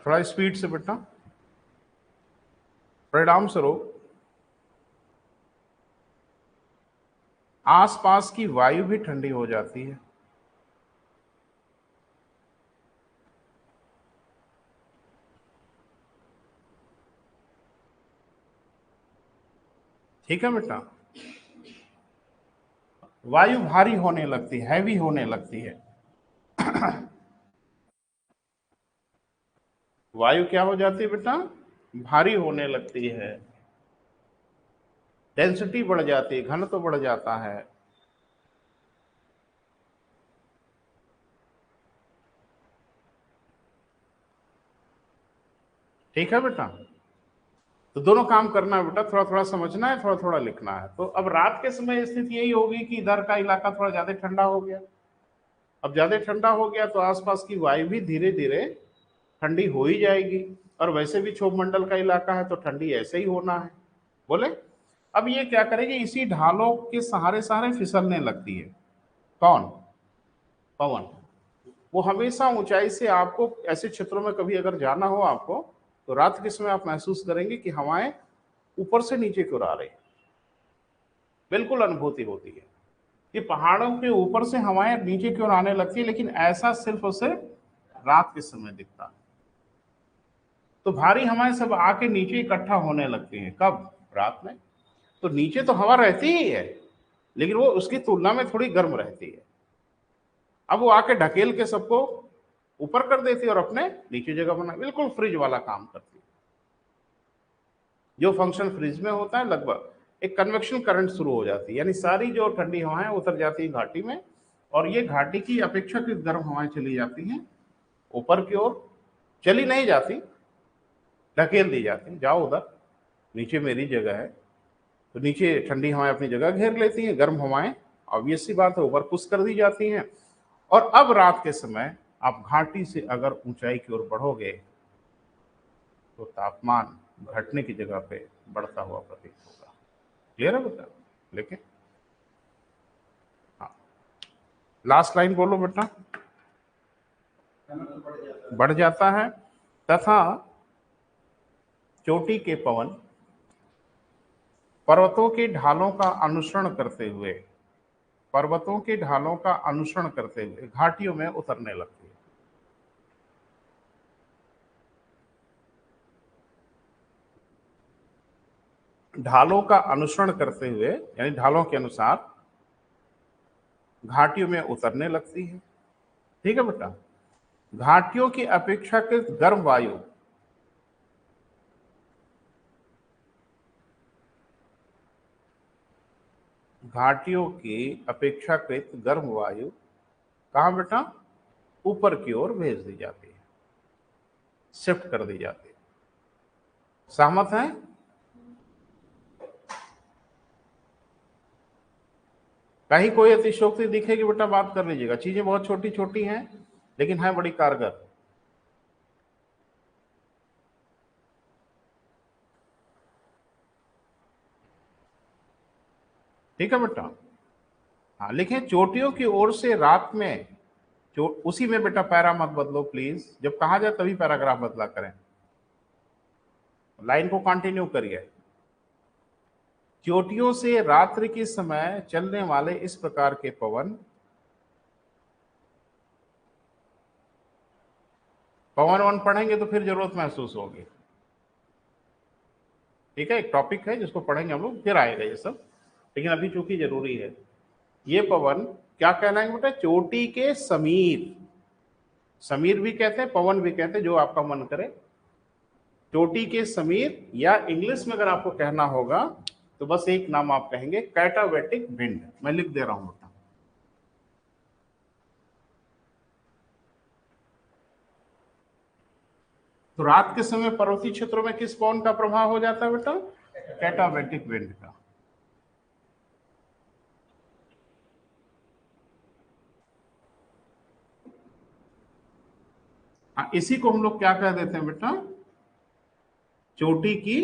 थोड़ा स्पीड से बेटा, परिणाम स्वरूप आसपास की वायु भी ठंडी हो जाती है। ठीक है बेटा, वायु भारी होने लगती है, हैवी होने लगती है। वायु क्या हो जाती है बेटा? भारी होने लगती है, डेंसिटी बढ़ जाती है, घनत्व तो बढ़ जाता है। ठीक है बेटा, तो दोनों काम करना है बेटा, थोड़ा थोड़ा समझना है, थोड़ा थोड़ा लिखना है। तो अब रात के समय स्थिति यही होगी कि इधर का इलाका थोड़ा ज्यादा ठंडा हो गया। अब ज्यादा ठंडा हो गया तो आसपास की वायु भी धीरे धीरे ठंडी हो ही जाएगी, और वैसे भी क्षोभ मंडल का इलाका है तो ठंडी ऐसे ही होना है। बोले, अब ये क्या करेगी, इसी ढालों के सहारे सहारे फिसलने लगती है। कौन? पवन। वो हमेशा ऊंचाई से, आपको ऐसे क्षेत्रों में कभी अगर जाना हो आपको, तो रात के समय आप महसूस करेंगे कि हवाएं ऊपर से नीचे की ओर आ रही, बिल्कुल अनुभूति होती है कि पहाड़ों के ऊपर से हवाएं नीचे की ओर आने लगती है, लेकिन ऐसा सिर्फ और सिर्फ रात के समय दिखता है। तो भारी हवाएं सब आके नीचे इकट्ठा होने लगती हैं। कब? रात में। तो नीचे तो हवा रहती ही है, लेकिन वो उसकी तुलना में थोड़ी गर्म रहती है। अब वो आके ढकेल के सबको ऊपर कर देती है और अपने नीचे जगह बना, बिल्कुल फ्रिज वाला काम करती है। जो फंक्शन फ्रिज में होता है, लगभग एक कन्वेक्शन करंट शुरू हो जाती है, यानी सारी जो ठंडी हवाएं उतर जाती है घाटी में, और ये घाटी की अपेक्षाकृत गर्म हवाएं चली जाती हैं ऊपर की ओर। चली नहीं जाती, ढकेल दी जाती है, जाओ उधर, नीचे मेरी जगह है। तो नीचे ठंडी हवाएं अपनी जगह घेर लेती हैं, गर्म हवाएं ऑब्वियस सी बात है ऊपर पुश कर दी जाती हैं। और अब रात के समय आप घाटी से अगर ऊंचाई की ओर बढ़ोगे तो तापमान घटने की जगह पे बढ़ता हुआ प्रतीत होगा। क्लियर है बेटा? लेकिन हाँ, लास्ट लाइन बोलो बेटा। बढ़ जाता है तथा चोटी के पवन पर्वतों की ढालों का अनुसरण करते हुए, पर्वतों की ढालों का अनुसरण करते हुए घाटियों में उतरने लगती है। ढालों का अनुसरण करते हुए यानी ढालों के अनुसार घाटियों में उतरने लगती है। ठीक है बेटा? घाटियों की अपेक्षाकृत गर्म वायु घाटियों की अपेक्षाकृत गर्म वायु कहां बेटा? ऊपर की ओर भेज दी जाती है, शिफ्ट कर दी जाती है। सहमत है? कहीं कोई अतिशयोक्ति दिखेगी बेटा बात कर लीजिएगा। चीजें बहुत छोटी छोटी हैं लेकिन है बड़ी कारगर। ठीक है बेटा? हाँ लिखें, चोटियों की ओर से रात में उसी में बेटा पैरा मत बदलो प्लीज, जब कहा जाए तभी पैराग्राफ बदला करें, लाइन को कंटिन्यू करिए। चोटियों से रात्रि के समय चलने वाले इस प्रकार के पवन वन पढ़ेंगे तो फिर जरूरत महसूस होगी। ठीक है? एक टॉपिक है जिसको पढ़ेंगे हम लोग, फिर आएगा ये सब, लेकिन अभी चूंकि जरूरी है। ये पवन क्या कहलाएंगे बेटा? चोटी के समीर। समीर भी कहते हैं, पवन भी कहते हैं, जो आपका मन करे। चोटी के समीर, या इंग्लिश में अगर आपको कहना होगा तो बस एक नाम आप कहेंगे, कैटाबैटिक विंड। मैं लिख दे रहा हूं बेटा। तो रात के समय पर्वतीय क्षेत्रों में किस पवन का प्रभाव हो जाता है बेटा? कैटाबैटिक विंड का। इसी को हम लोग क्या कह देते हैं बेटा? चोटी की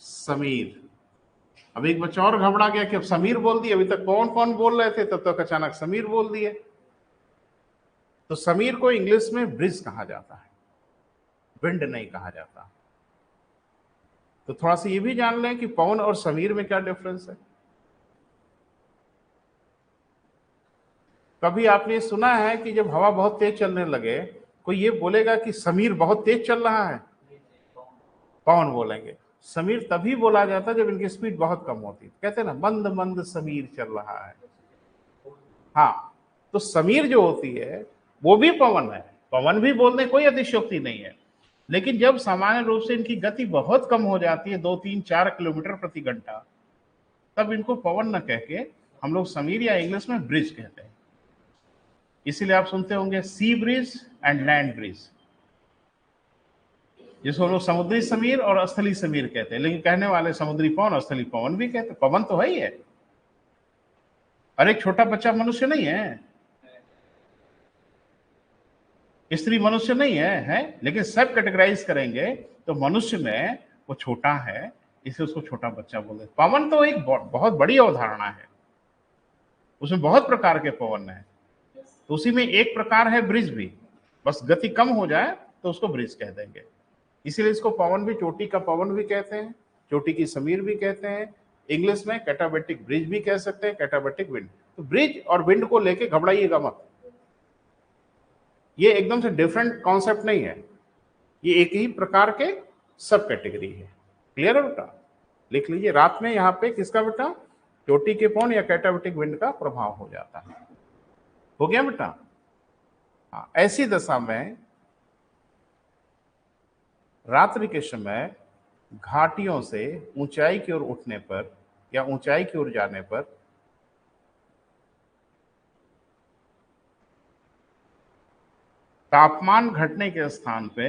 समीर। अब एक बच्चा और घबरा गया कि अब समीर बोल दिए, अभी तक कौन कौन बोल रहे थे, तब तक अचानक समीर बोल दिए। तो समीर को इंग्लिश में ब्रिज कहा जाता है, विंड नहीं कहा जाता। तो थोड़ा सा ये भी जान लें कि पवन और समीर में क्या डिफरेंस है। कभी आपने सुना है कि जब हवा बहुत तेज चलने लगे कोई ये बोलेगा कि समीर बहुत तेज चल रहा है? पवन बोलेंगे। समीर तभी बोला जाता है जब इनकी स्पीड बहुत कम होती है, कहते हैं ना मंद मंद समीर चल रहा है। हाँ, तो समीर जो होती है वो भी पवन है, पवन भी बोलने कोई अतिशयोक्ति नहीं है। लेकिन जब सामान्य रूप से इनकी गति बहुत कम हो जाती है, 2, 3, 4 किलोमीटर प्रति घंटा, तब इनको पवन न कह के हम लोग समीर या इंग्लिश में ब्रिज कहते हैं। इसीलिए आप सुनते होंगे सी ब्रिज एंड लैंड ब्रिज, जिसको हम लोग समुद्री समीर और स्थली समीर कहते हैं। लेकिन कहने वाले समुद्री पवन और स्थली पवन भी कहते हैं। पवन तो है ही है, और एक छोटा बच्चा मनुष्य नहीं है, स्त्री मनुष्य नहीं है, लेकिन सब कैटेगराइज करेंगे तो मनुष्य में वो छोटा है, इसलिए उसको छोटा बच्चा बोलते हैं। पवन तो एक बहुत बड़ी अवधारणा है, उसमें बहुत प्रकार के पवन है, तो उसी में एक प्रकार है ब्रिज भी। बस गति कम हो जाए तो उसको ब्रिज कह देंगे। इसीलिए इसको पवन भी, चोटी का पवन भी कहते हैं, चोटी की समीर भी कहते हैं। इंग्लिश में कैटाबैटिक ब्रिज भी कह सकते हैं, कैटाबैटिक विंड। तो ब्रिज और विंड को लेके घबराइएगा मत, ये एकदम से डिफरेंट कॉन्सेप्ट नहीं है। ये एक ही प्रकार के सब कैटेगरी है। क्लियर है बेटा? लिख लीजिए, रात में यहाँ पे किसका बेटा, चोटी के कोण या कैटाबैटिक विंड का प्रभाव हो जाता है। हो गया बेटा? हाँ, ऐसी दशा में रात्रि के समय घाटियों से ऊंचाई की ओर उठने पर या ऊंचाई की ओर जाने पर तापमान घटने के स्थान पे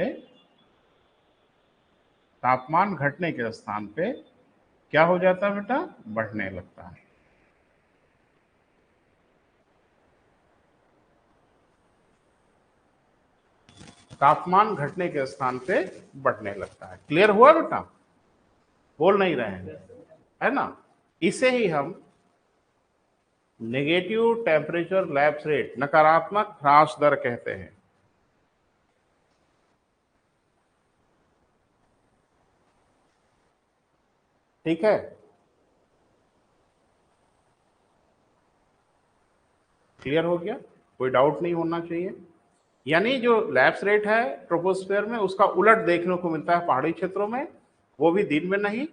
क्या हो जाता है बेटा, बढ़ने लगता है। तापमान घटने के स्थान पे बढ़ने लगता है। क्लियर हुआ बेटा? बोल नहीं रहे हैं, है ना? इसे ही हम नेगेटिव टेम्परेचर लैप्स रेट, नकारात्मक ह्रास दर कहते हैं। ठीक है, क्लियर हो गया? कोई डाउट नहीं होना चाहिए। यानी जो लैप्स रेट है ट्रोपोस्फेयर में, उसका उलट देखने को मिलता है पहाड़ी क्षेत्रों में, वो भी दिन में नहीं,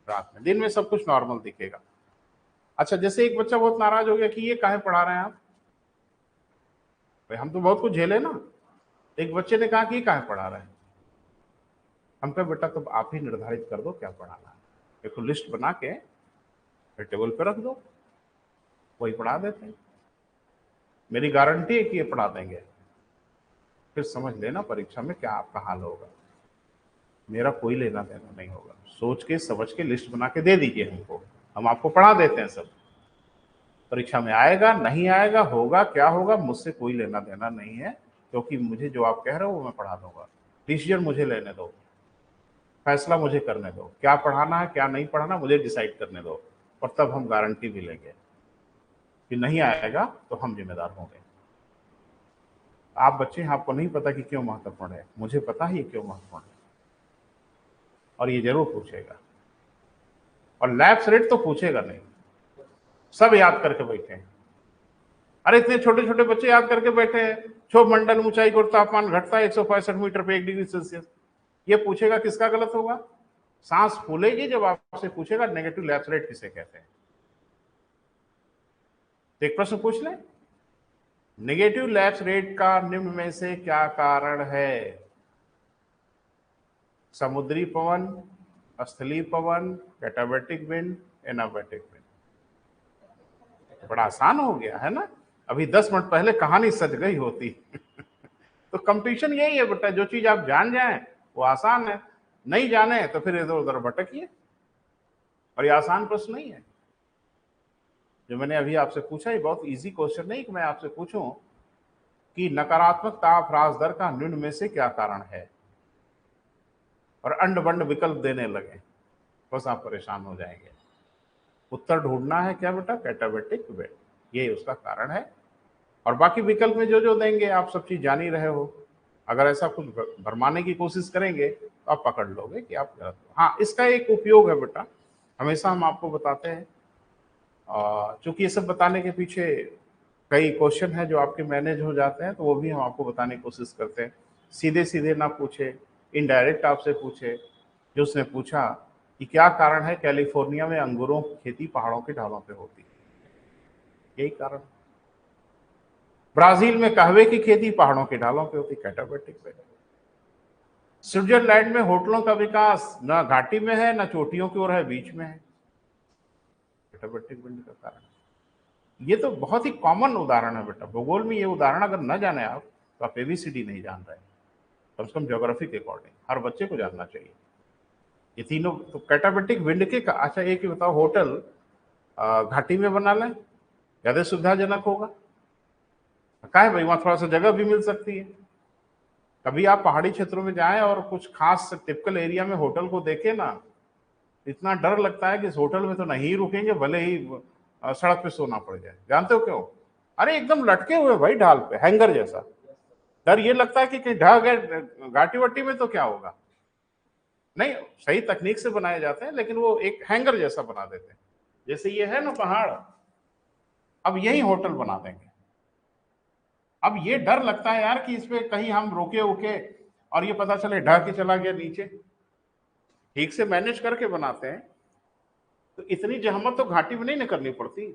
रात में। दिन में सब कुछ नॉर्मल दिखेगा। अच्छा, जैसे एक बच्चा बहुत नाराज हो गया कि ये काहे पढ़ा रहे हैं आप, भाई हम तो बहुत कुछ झेले ना। एक बच्चे ने कहा कि ये काहे पढ़ा रहे हैं, हम कहे बेटा तो आप ही निर्धारित कर दो क्या पढ़ाना है, एक लिस्ट बना के फिर टेबल पे रख दो, वही पढ़ा देते हैं। मेरी गारंटी है कि ये पढ़ा देंगे, फिर समझ लेना परीक्षा में क्या आपका हाल होगा। मेरा कोई लेना देना नहीं होगा, सोच के समझ के लिस्ट बना के दे दीजिए हमको, हम आपको पढ़ा देते हैं सब। परीक्षा में आएगा नहीं आएगा, होगा क्या होगा, मुझसे कोई लेना देना नहीं है, क्योंकि मुझे जो आप कह रहे हो वो मैं पढ़ा दूंगा। डिसीजन मुझे लेने दो, फैसला मुझे करने दो, क्या पढ़ाना है क्या नहीं पढ़ाना मुझे डिसाइड करने दो, और तब हम गारंटी भी लेंगे कि नहीं आएगा तो हम जिम्मेदार होंगे। आप बच्चे हैं, आपको नहीं पता कि क्यों महत्वपूर्ण है, मुझे पता है ये क्यों महत्वपूर्ण है, और ये जरूर पूछेगा। और लैप्स रेट तो पूछेगा नहीं, सब याद करके बैठे हैं। अरे इतने छोटे छोटे बच्चे याद करके बैठे हैं, क्षोभ मंडल ऊंचाई और तापमान घटता है 165 मीटर पे 1 डिग्री सेल्सियस। ये पूछेगा किसका गलत होगा? सांस फूलेगी जब आपसे पूछेगा नेगेटिव लैप्स रेट किसे कहते हैं। तो एक प्रश्न पूछ ले, नेगेटिव लैप्स रेट का निम्न में से क्या कारण है? समुद्री पवन, स्थलीय पवन, कैटाबैटिक विंड, एनाबैटिक विंड। बड़ा आसान हो गया है ना? अभी 10 मिनट पहले कहानी सज गई होती। तो कंपटीशन यही है बेटा, जो चीज आप जान जाएं वो आसान है, नहीं जाने तो फिर इधर उधर भटकिए। और ये आसान प्रश्न नहीं है जो मैंने अभी आपसे पूछा, ये बहुत इजी क्वेश्चन नहीं कि मैं आपसे पूछूं कि नकारात्मक ताप ह्रास दर का निम्न में से क्या कारण है, और अंड बंड विकल्प देने लगे, बस आप परेशान हो जाएंगे। उत्तर ढूंढना है क्या बेटा? कैटाबैटिक विंड, ये उसका कारण है। और बाकी विकल्प में जो जो देंगे आप सब चीज जान ही रहे हो। अगर ऐसा कुछ भरमाने की कोशिश करेंगे तो आप पकड़ लोगे कि आप गलत हो। हाँ, इसका एक उपयोग है बेटा, हमेशा हम आपको बताते हैं, चूंकि ये सब बताने के पीछे कई क्वेश्चन है जो आपके मैनेज हो जाते हैं, तो वो भी हम आपको बताने की कोशिश करते हैं। सीधे सीधे ना पूछे, इनडायरेक्ट आपसे पूछे। जो उसने पूछा कि क्या कारण है कैलिफोर्निया में अंगूरों की खेती पहाड़ों के ढालों पे होती है, यही कारण। ब्राजील में कहवे की खेती पहाड़ों के ढालों पे होती, कैटाबैटिक पे। स्विट्जरलैंड में होटलों का विकास न घाटी में है न चोटियों की ओर है, बीच में है, कैटाबैटिक विंड का कारण। ये तो बहुत ही कॉमन उदाहरण है बेटा, भूगोल में ये उदाहरण अगर न जाने आप तो आप एबीसीडी नहीं जान रहे, कम से कम ज्योग्राफी के अकॉर्डिंग हर बच्चे को जानना चाहिए ये तीनों। तो कैटाबैटिक विंड के अच्छा एक ही बताओ, होटल घाटी में बना लें ज्यादा सुविधाजनक होगा? क्या है भाई, वहां थोड़ा सा जगह भी मिल सकती है। कभी आप पहाड़ी क्षेत्रों में जाएं और कुछ खास टिपिकल एरिया में होटल को देखें ना, इतना डर लगता है कि इस होटल में तो नहीं रुकेंगे, भले ही सड़क पे सोना पड़ जाए। जानते हो क्यों? अरे एकदम लटके हुए भाई ढाल पे, हैंगर जैसा। डर ये लगता है कि कहीं ढह गए घाटी वट्टी में तो क्या होगा। नहीं, सही तकनीक से बनाए जाते हैं, लेकिन वो एक हैंगर जैसा बना देते हैं। जैसे ये है ना पहाड़, अब यही होटल बना देंगे। अब ये डर लगता है यार कि इस पे कहीं हम रोके उके और ये पता चले ढह के चला गया नीचे। ठीक से मैनेज करके बनाते हैं तो इतनी जहमत तो घाटी में नहीं करनी पड़ती,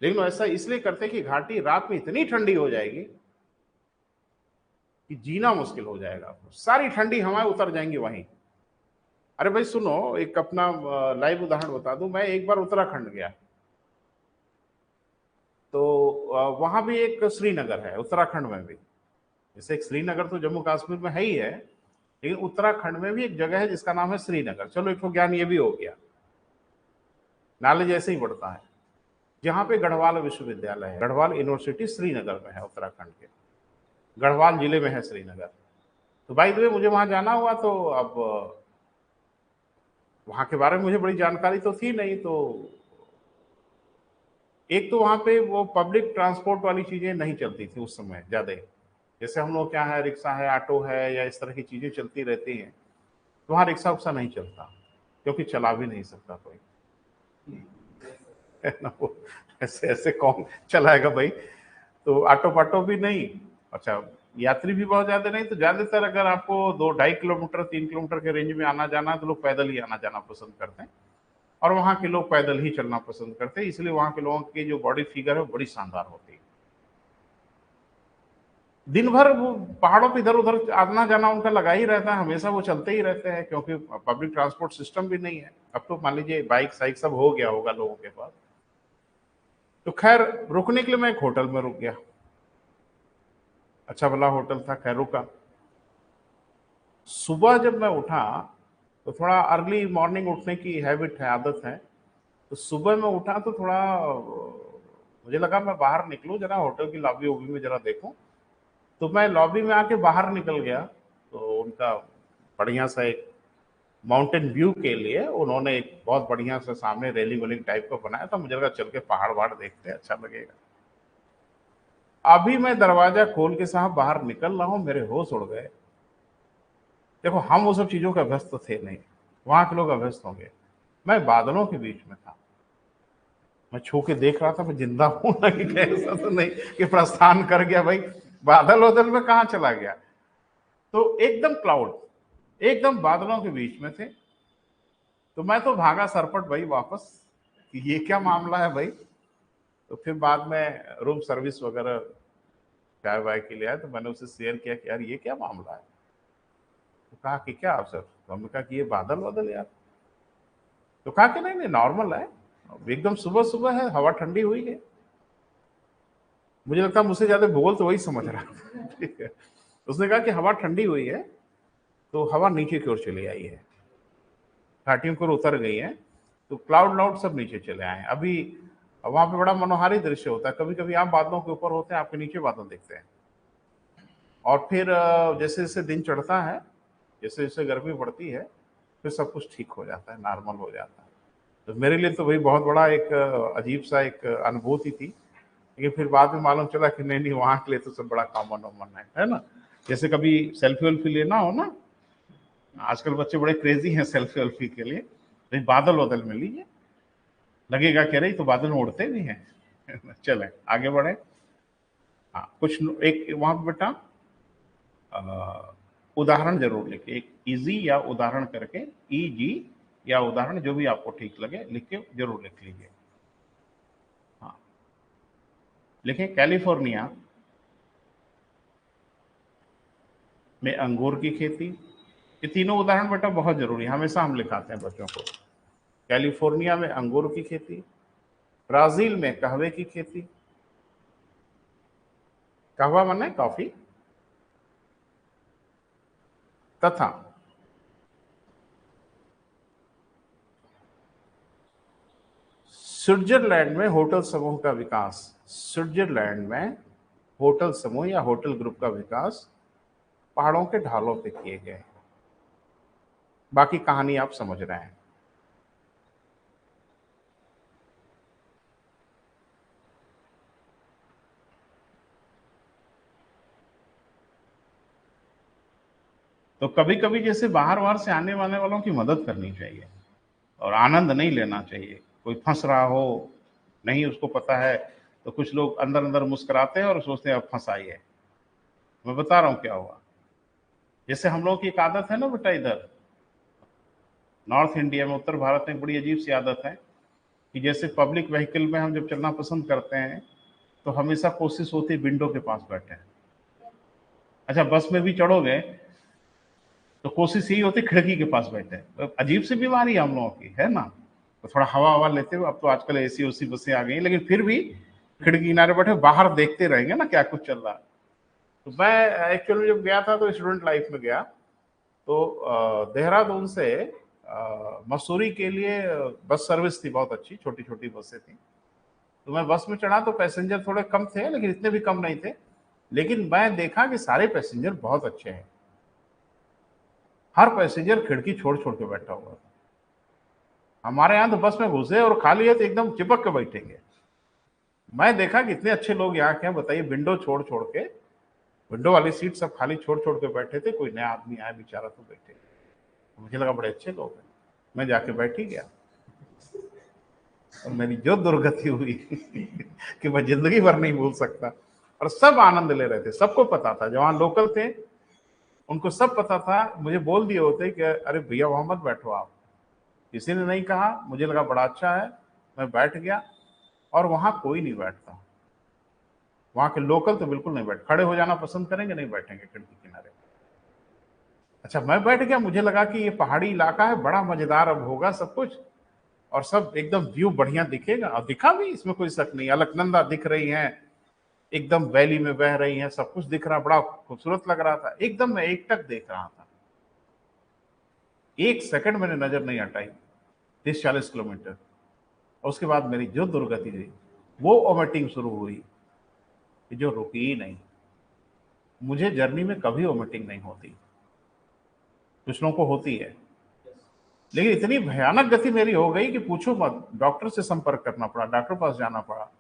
लेकिन ऐसा इसलिए करते कि घाटी रात में इतनी ठंडी हो जाएगी कि जीना मुश्किल हो जाएगा, आपको सारी ठंडी हवाएं उतर जाएंगी वहीं। अरे भाई सुनो, एक अपना लाइव उदाहरण बता दूं। मैं एक बार उत्तराखंड गया, तो वहां भी एक श्रीनगर है उत्तराखंड में भी। जैसे एक श्रीनगर तो जम्मू कश्मीर में है ही है, लेकिन उत्तराखंड में भी एक जगह है जिसका नाम है श्रीनगर। चलो एक तो ज्ञान ये भी हो गया, नॉलेज ऐसे ही बढ़ता है। जहाँ पे गढ़वाल विश्वविद्यालय है, गढ़वाल यूनिवर्सिटी श्रीनगर में है, उत्तराखंड के गढ़वाल जिले में है श्रीनगर। तो भाई द वे मुझे वहां जाना हुआ, तो अब वहां के बारे में मुझे बड़ी जानकारी तो थी नहीं। तो एक तो वहां पे वो पब्लिक ट्रांसपोर्ट वाली चीजें नहीं चलती थी उस समय ज्यादा। जैसे हम लोग क्या है, रिक्शा है, ऑटो है, या इस तरह की चीजें चलती रहती हैं, तो वहां रिक्शा उक्सा नहीं चलता, क्योंकि चला भी नहीं सकता कोई, है ना। वो ऐसे ऐसे कौन चलाएगा भाई। तो ऑटो पाटो भी नहीं। अच्छा, यात्री भी बहुत ज्यादा नहीं। तो ज्यादातर अगर आपको 2-2.5 किलोमीटर 3 किलोमीटर के रेंज में आना जाना है, तो लोग पैदल ही आना जाना पसंद करते हैं। और वहां के लोग पैदल ही चलना पसंद करते हैं, इसलिए वहां के लोगों की जो बॉडी फिगर है वो बड़ी शानदार होती है। दिन भर वो पहाड़ों पे इधर उधर आना जाना उनका लगा ही रहता है, हमेशा वो चलते ही रहते हैं, क्योंकि पब्लिक ट्रांसपोर्ट सिस्टम भी नहीं है। अब तो मान लीजिए बाइक साइक सब हो गया होगा लोगों के पास। तो खैर, रुकने के लिए मैं एक होटल में रुक गया। अच्छा भला होटल था, खैर रुका। सुबह जब मैं उठा, तो थोड़ा अर्ली मॉर्निंग उठने की हैबिट है, आदत है। तो सुबह में उठा तो थोड़ा मुझे लगा मैं बाहर निकलूं, जरा होटल की लॉबी वॉबी में जरा देखूं। तो मैं लॉबी में आके बाहर निकल गया, तो उनका बढ़िया सा एक माउंटेन व्यू के लिए उन्होंने एक बहुत बढ़िया सा सामने रेलिंग वेलिंग टाइप का बनाया था। मुझे लगा चल के पहाड़ वहाड़ देखते हैं, अच्छा लगेगा। अभी मैं दरवाजा खोल के साहब बाहर निकल रहा हूं, मेरे होश उड़ गए। देखो, हम वो सब चीजों के अभ्यस्त तो थे नहीं, वहां के लोग अभ्यस्त होंगे। मैं बादलों के बीच में था, मैं छू के देख रहा था मैं जिंदा हूं ना, कि ऐसा तो नहीं कि प्रस्थान कर गया भाई, बादल वादल में कहाँ चला गया। तो एकदम क्लाउड, एकदम बादलों के बीच में थे। तो मैं तो भागा सरपट भाई वापस, कि ये क्या मामला है भाई। तो फिर बाद में रूम सर्विस वगैरह चाय वाय के लिए आया, तो मैंने उससे शेयर किया कि यार ये क्या मामला है। तो कहा कि क्या आप सर, तो हमने कहा कि ये बादल वादल यार। तो कहा कि नहीं नहीं नॉर्मल है, एकदम सुबह सुबह है, हवा ठंडी हुई है। मुझे लगता है मुझसे ज्यादा भूगोल तो वही समझ रहा है, ठीक है। उसने कहा कि हवा ठंडी हुई है, तो हवा नीचे की ओर चली आई है, घाटियों की ओर उतर गई है, तो क्लाउड व्लाउड सब नीचे चले आए हैं। अभी वहां पे बड़ा मनोहारी दृश्य होता है, कभी कभी आप बादलों के ऊपर होते हैं, आपके नीचे बादल दिखते हैं। और फिर जैसे जैसे दिन चढ़ता है, जैसे जैसे गर्मी बढ़ती है, फिर सब कुछ ठीक हो जाता है, नॉर्मल हो जाता है। तो मेरे लिए तो भाई बहुत बड़ा एक अजीब सा एक अनुभूति थी। लेकिन फिर बाद में मालूम चला कि नहीं नहीं, वहां के लिए तो सब बड़ा कॉमन वॉमन है ना। जैसे कभी सेल्फी वेल्फी लेना हो ना, आजकल बच्चे बड़े क्रेजी हैं सेल्फी वेल्फी के लिए, तो बादल वादल में लीजिए, लगेगा कह रही तो बादल में उड़ते भी हैं। चले आगे बढ़े। हाँ, कुछ एक वहां पे बेटा उदाहरण जरूर लिखिए, एक इजी या उदाहरण करके, ईजी या उदाहरण जो भी आपको ठीक लगे लिख के जरूर लिख लीजिए। हाँ, लिखें कैलिफोर्निया में अंगूर की खेती। ये तीनों उदाहरण बेटा बहुत जरूरी है, हमेशा हम लिखाते हैं बच्चों को। कैलिफोर्निया में अंगूर की खेती, ब्राजील में कहवे की खेती, कहवा माने कॉफी, तथा स्विट्जरलैंड में होटल समूह का विकास। स्विट्जरलैंड में होटल समूह या होटल ग्रुप का विकास पहाड़ों के ढालों पे किए गए। बाकी कहानी आप समझ रहे हैं। तो कभी कभी जैसे बाहर बाहर से आने वाले वालों की मदद करनी चाहिए, और आनंद नहीं लेना चाहिए। कोई फंस रहा हो, नहीं उसको पता है, तो कुछ लोग अंदर अंदर मुस्कुराते हैं और सोचते हैं अब फंस आई है। मैं बता रहा हूँ क्या हुआ। जैसे हम लोगों की एक आदत है ना बेटा, इधर नॉर्थ इंडिया में, उत्तर भारत में बड़ी अजीब सी आदत है कि जैसे पब्लिक व्हीकल में हम जब चलना पसंद करते हैं तो हमेशा कोशिश होती है विंडो के पास बैठे। अच्छा, बस में भी चढ़ोगे तो कोशिश यही होती है खिड़की के पास बैठे। तो अजीब सी बीमारी है हम लोगों की, है ना। तो थोड़ा हवा हवा लेते हुए, अब तो आजकल एसी ओसी बसें आ गई, लेकिन फिर भी खिड़की किनारे बैठे बाहर देखते रहेंगे ना क्या कुछ चल रहा है। तो मैं एक्चुअली जब गया था तो स्टूडेंट लाइफ में गया, तो देहरादून से मसूरी के लिए बस सर्विस थी बहुत अच्छी, छोटी छोटी बसें थी। तो मैं बस में चढ़ा तो पैसेंजर थोड़े कम थे, लेकिन इतने भी कम नहीं थे। लेकिन मैं देखा कि सारे पैसेंजर बहुत अच्छे हैं। हर पैसेंजर खिड़की छोड़ छोड़ के बैठा हुआ था। हमारे यहाँ तो बस में घुसे और खाली है तो एकदम चिपक के बैठेंगे। मैं देखा कि इतने अच्छे लोग यहाँ के हैं, बताइए, विंडो छोड़ छोड़ के, विंडो वाली सीट सब खाली छोड़ छोड़ के बैठे थे। कोई नया आदमी आया बेचारा तो बैठे, मुझे लगा बड़े अच्छे लोग हैं। मैं जाके बैठ ही गया और मेरी जो दुर्गति हुई कि मैं जिंदगी भर नहीं भूल सकता। और सब आनंद ले रहे थे, सबको पता था, जवान लोकल थे उनको सब पता था। मुझे बोल दिए होते कि अरे भैया वहां मत बैठो आप, किसी ने नहीं कहा। मुझे लगा बड़ा अच्छा है, मैं बैठ गया। और वहां कोई नहीं बैठता, वहां के लोकल तो बिल्कुल नहीं बैठ, खड़े हो जाना पसंद करेंगे, नहीं बैठेंगे खिड़की किनारे। अच्छा, मैं बैठ गया, मुझे लगा कि ये पहाड़ी इलाका है, बड़ा मजेदार अब होगा सब कुछ, और सब एकदम व्यू बढ़िया दिखेगा। और दिखा भी, इसमें कोई शक नहीं। अलकनंदा दिख रही है, एकदम वैली में बह रही है, सब कुछ दिख रहा, बड़ा खूबसूरत लग रहा था। एकदम मैं एकटक देख रहा था, एक सेकंड मैंने नजर नहीं हटाई, 30-40 किलोमीटर। और उसके बाद मेरी जो दुर्गति हुई, वो वोमिटिंग शुरू हुई कि जो रुकी ही नहीं। मुझे जर्नी में कभी वोमिटिंग नहीं होती, कुछ लोगों को होती है, लेकिन इतनी भयानक गति मेरी हो गई कि पूछो मत। डॉक्टर से संपर्क करना पड़ा, डॉक्टर पास जाना पड़ा।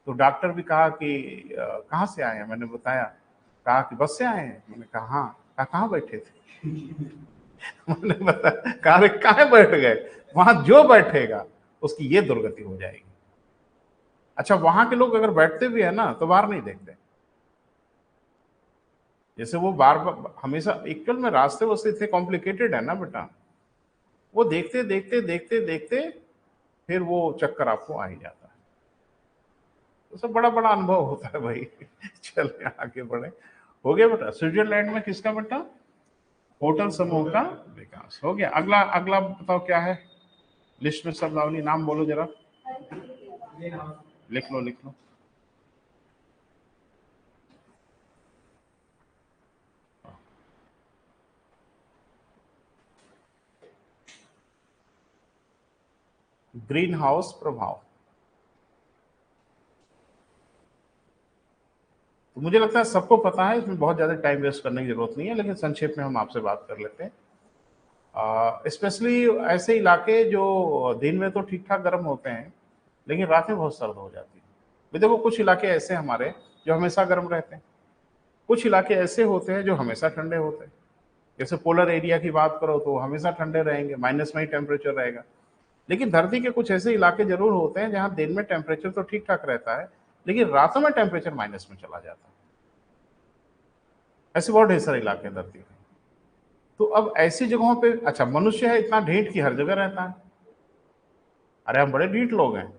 तो डॉक्टर भी कहा कि कहाँ से आए हैं, मैंने बताया। कहा कि बस से आए हैं, मैंने कहा हाँ। कहा कहाँ बैठे थे मैंने बताया। कहा कहाँ बैठ गए, वहां जो बैठेगा उसकी ये दुर्गति हो जाएगी। अच्छा, वहां के लोग अगर बैठते भी है ना तो बाहर नहीं देखते। जैसे वो बार बार हमेशा, एक्चुअल में रास्ते वस्ते इतने कॉम्प्लिकेटेड है ना बेटा, वो देखते देखते देखते देखते फिर वो चक्कर आपको आ ही जाता है। तो सब बड़ा बड़ा अनुभव होता है भाई चले आगे बढ़े। हो गया बेटा, स्विट्जरलैंड में किसका बेटा, होटल समूह का विकास हो गया। अगला अगला बताओ क्या है लिस्ट में, शब्दावली नाम बोलो जरा, लिख लो लिख लो। ग्रीन हाउस प्रभाव। तो मुझे लगता है सबको पता है, इसमें बहुत ज्यादा टाइम वेस्ट करने की जरूरत नहीं है, लेकिन संक्षेप में हम आपसे बात कर लेते हैं। स्पेशली ऐसे इलाके जो दिन में तो ठीक ठाक गर्म होते हैं, लेकिन रात में बहुत सर्द हो जाती है। भाई देखो, कुछ इलाके ऐसे हमारे जो हमेशा गर्म रहते हैं, कुछ इलाके ऐसे होते हैं जो हमेशा ठंडे होते हैं। जैसे पोलर एरिया की बात करो तो हमेशा ठंडे रहेंगे, माइनस में ही टेम्परेचर रहेगा। लेकिन धरती के कुछ ऐसे इलाके जरूर होते हैं जहां दिन में टेम्परेचर तो ठीक ठाक रहता है, लेकिन रातों में टेम्परेचर माइनस में चला जाता है। ऐसे बहुत ढेर सारे इलाके हैं धरती में। तो अब ऐसी जगहों पे, अच्छा, मनुष्य है इतना ढीठ कि हर जगह रहता है। अरे हम बड़े ढीठ लोग हैं,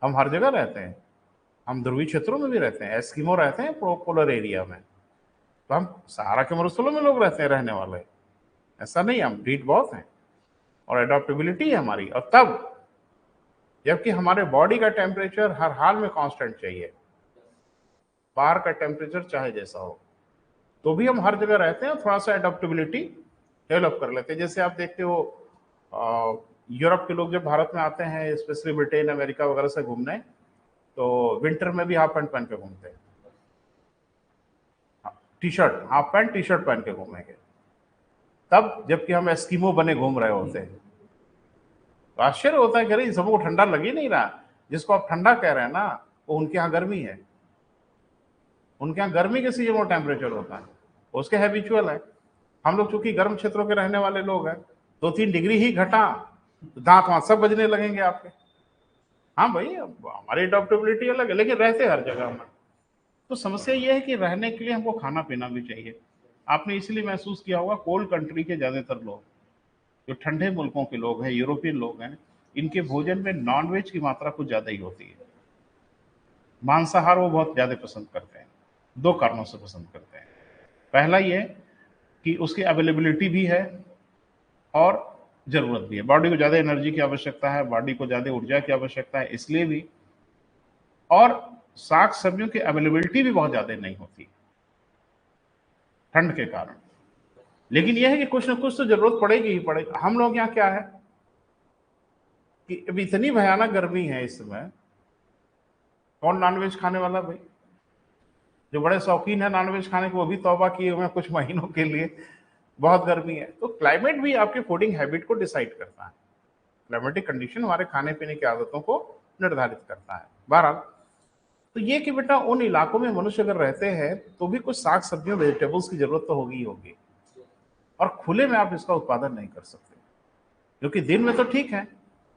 हम हर जगह रहते हैं। हम ध्रुवीय क्षेत्रों में भी रहते हैं, एस्किमो रहते हैं पोलर एरिया में। तो हम सहारा के मरुस्थलों में लोग रहते हैं रहने वाले, ऐसा नहीं, हम ढीठ बहुत हैं। और एडॉप्टेबिलिटी है हमारी। और तब जबकि हमारे बॉडी का टेम्परेचर हर हाल में कांस्टेंट चाहिए, बाहर का टेम्परेचर चाहे जैसा हो, तो भी हम हर जगह रहते हैं। थोड़ा सा एडॉप्टेबिलिटी डेवलप कर लेते हैं। जैसे आप देखते हो, यूरोप के लोग जब भारत में आते हैं, स्पेशली ब्रिटेन अमेरिका वगैरह से घूमने, तो विंटर में भी हाफ पैंट पहन के घूमते हैं, T shirt, half pant T shirt पहन के घूमेंगे। तब जबकि हम एस्किमो बने घूम रहे होते हैं, तो आश्चर्य होता है कि अरे सबको ठंडा लग ही नहीं रहा। जिसको आप ठंडा कह रहे हैं ना, वो उनके यहाँ गर्मी है। उनके यहाँ गर्मी के सीजन में टेम्परेचर होता है, उसके हैबिचुअल है। हम लोग चूंकि गर्म क्षेत्रों के रहने वाले लोग हैं, 2-3 डिग्री ही घटा तो दांत वांत सब बजने लगेंगे आपके। हाँ भाई, हमारी एडॉप्टेबिलिटी अलग है, लेकिन रहते हर जगह में। तो समस्या ये है कि रहने के लिए हमको खाना पीना भी चाहिए। आपने इसलिए महसूस किया होगा कोल्ड कंट्री के ज़्यादातर लोग, जो ठंडे मुल्कों के लोग हैं, यूरोपियन लोग हैं, इनके भोजन में नॉनवेज की मात्रा कुछ ज़्यादा ही होती है। मांसाहार वो बहुत ज़्यादा पसंद करते हैं। 2 कारणों से पसंद करते हैं। पहला ये कि उसकी अवेलेबिलिटी भी है और ज़रूरत भी है। बॉडी को ज़्यादा एनर्जी की आवश्यकता है, बॉडी को ज़्यादा ऊर्जा की आवश्यकता है, इसलिए भी। और साग-सब्जियों की अवेलेबिलिटी भी बहुत ज़्यादा नहीं होती, ठंड के कारण। लेकिन यह है कि कुछ न कुछ तो ज़रूरत पड़ेगी ही पड़ेगी। हम लोग यहाँ क्या है कि अब इतनी भयानक गर्मी है इस समय, कौन नॉनवेज खाने वाला भाई? जो बड़े शौकीन है नॉनवेज खाने के वो भी तौबा किए हुए हैं कुछ महीनों के लिए, बहुत गर्मी है। तो क्लाइमेट भी आपके फूडिंग हैबिट को डिसाइड करता है। क्लाइमेटिक कंडीशन हमारे खाने पीने की आदतों को निर्धारित करता है। बहरहाल, तो ये कि बेटा उन इलाकों में मनुष्य अगर रहते हैं तो भी कुछ साग सब्जियों वेजिटेबल्स की जरूरत तो होगी ही होगी, और खुले में आप इसका उत्पादन नहीं कर सकते, क्योंकि दिन में तो ठीक है,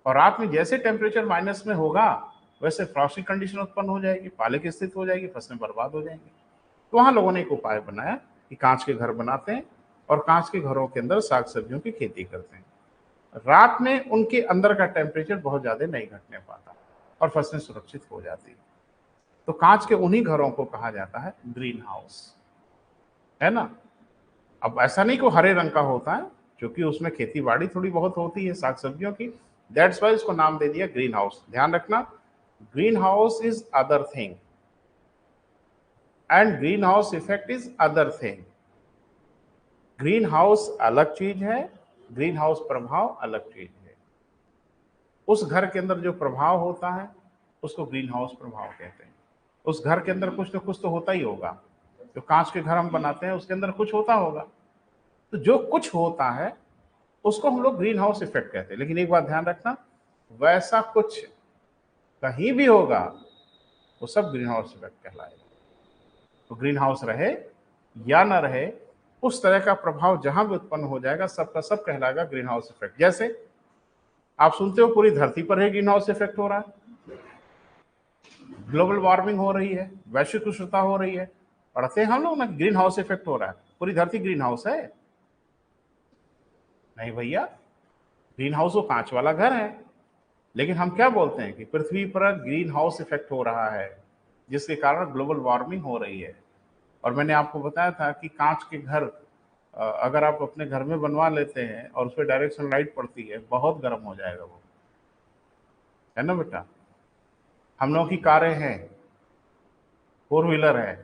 और रात में जैसे टेम्परेचर माइनस में होगा वैसे फ्रॉस्टी कंडीशन उत्पन्न हो जाएगी, पाले की स्थिति हो जाएगी, फसलें बर्बाद हो जाएंगी। तो वहां लोगों ने एक उपाय बनाया कि कांच के घर बनाते हैं और कांच के घरों के अंदर साग सब्जियों की खेती करते हैं। रात में उनके अंदर का टेम्परेचर बहुत ज्यादा नहीं घटने पाता और फसलें सुरक्षित हो जाती है। तो कांच के उन्हीं घरों को कहा जाता है ग्रीन हाउस, है ना। अब ऐसा नहीं कि हरे रंग का होता है, क्योंकि उसमें खेती बाड़ी थोड़ी बहुत होती है साग सब्जियों की, दैट्स वाई इसको नाम दे दिया ग्रीन हाउस। ध्यान रखना, green house is other thing and green house effect is other thing. Green house अलग चीज है, ग्रीन हाउस प्रभाव अलग चीज है। उस घर के अंदर जो प्रभाव होता है उसको ग्रीन हाउस प्रभाव कहते हैं। उस घर के अंदर कुछ न कुछ तो होता ही होगा। जो कांच के घर हम बनाते हैं उसके अंदर कुछ होता होगा, तो जो कुछ होता है उसको हम लोग ग्रीन हाउस इफेक्ट कहते हैं। लेकिन एक बात ध्यान रखना, वैसा कुछ कहीं भी होगा वो सब ग्रीन हाउस इफेक्ट कहलाएगा। तो ग्रीन हाउस रहे या ना रहे, उस तरह का प्रभाव जहां भी उत्पन्न हो जाएगा सबका सब कहलाएगा ग्रीन हाउस इफेक्ट। जैसे आप सुनते हो पूरी धरती पर ही ग्रीन हाउस इफेक्ट हो रहा है, ग्लोबल वार्मिंग हो रही है, वैश्विक उष्णता हो रही है, पढ़ते हैं हम लोग ना ग्रीन हाउस इफेक्ट हो रहा है, पूरी धरती ग्रीन हाउस है। नहीं भैया, ग्रीन हाउस वो कांच वाला घर है। लेकिन हम क्या बोलते हैं कि पृथ्वी पर ग्रीन हाउस इफेक्ट हो रहा है, जिसके कारण ग्लोबल वार्मिंग हो रही है। और मैंने आपको बताया था कि कांच के घर अगर आप अपने घर में बनवा लेते हैं और उस पर डायरेक्ट सनलाइट पड़ती है, बहुत गर्म हो जाएगा वो, है ना बेटा। हम लोगों की कारें हैं, 4 व्हीलर है,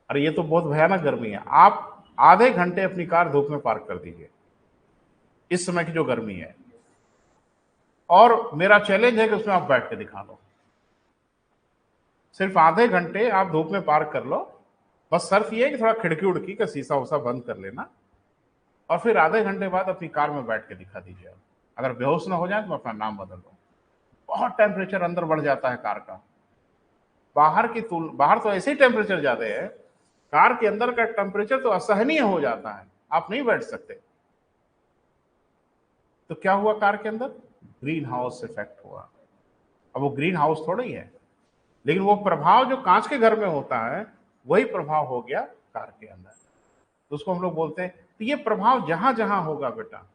अरे ये तो बहुत भयानक गर्मी है। आप आधे घंटे अपनी कार धूप में पार्क कर दीजिए इस समय की जो गर्मी है, और मेरा चैलेंज है कि उसमें आप बैठ के दिखा लो। सिर्फ आधे घंटे आप धूप में पार्क कर लो, बस शर्त ये है कि थोड़ा खिड़की उड़की का शीशा उसा बंद कर लेना, और फिर आधे घंटे बाद अपनी कार में बैठ के दिखा दीजिए। अगर बेहोश ना हो जाए तो मैं अपना नाम बदल दूँ। बहुत टेम्परेचर अंदर बढ़ जाता है कार का, बाहर तो ऐसे ही टेम्परेचर ज्यादा है, कार के अंदर का टेम्परेचर तो असहनीय हो जाता है, आप नहीं बैठ सकते। तो क्या हुआ कार के अंदर? ग्रीन हाउस इफेक्ट हुआ। अब वो ग्रीन हाउस थोड़ा ही है, लेकिन वो प्रभाव जो कांच के घर में होता है वही प्रभाव हो गया कार के अंदर। तो उसको हम लोग बोलते हैं, तो ये प्रभाव जहां जहां होगा बेटा,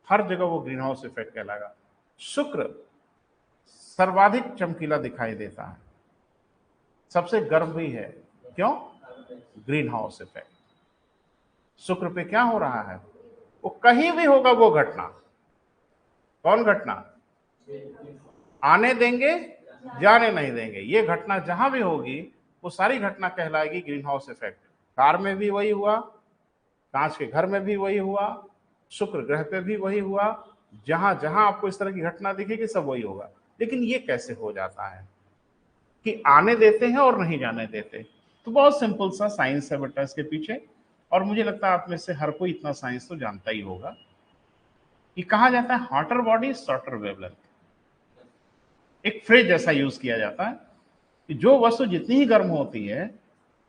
हर जगह वो ग्रीन हाउस इफेक्ट कहलाएगा। शुक्र सर्वाधिक चमकीला दिखाई देता है, सबसे गर्म भी है। क्यों? Green house effect. शुक्र पे क्या हो रहा है? वो कहीं भी होगा वो घटना, कौन घटना? आने देंगे, जाने नहीं देंगे, ये घटना जहां भी होगी वो सारी घटना कहलाएगी ग्रीन हाउस इफेक्ट। कार में भी वही हुआ, कांच के घर में भी वही हुआ, शुक्र ग्रह पे भी वही हुआ, जहां जहां आपको इस तरह की घटना दिखेगी सब वही होगा। लेकिन ये कैसे हो जाता है कि आने देते हैं और नहीं जाने देते? तो बहुत सिंपल सा साइंस है बेटा इसके पीछे, और मुझे लगता है आप में से हर कोई इतना साइंस तो जानता ही होगा कि कहा जाता है हॉटर बॉडी शॉर्टर वेवलेंथ। एक फ्रेज जैसा यूज किया जाता है कि जो वस्तु जितनी ही गर्म होती है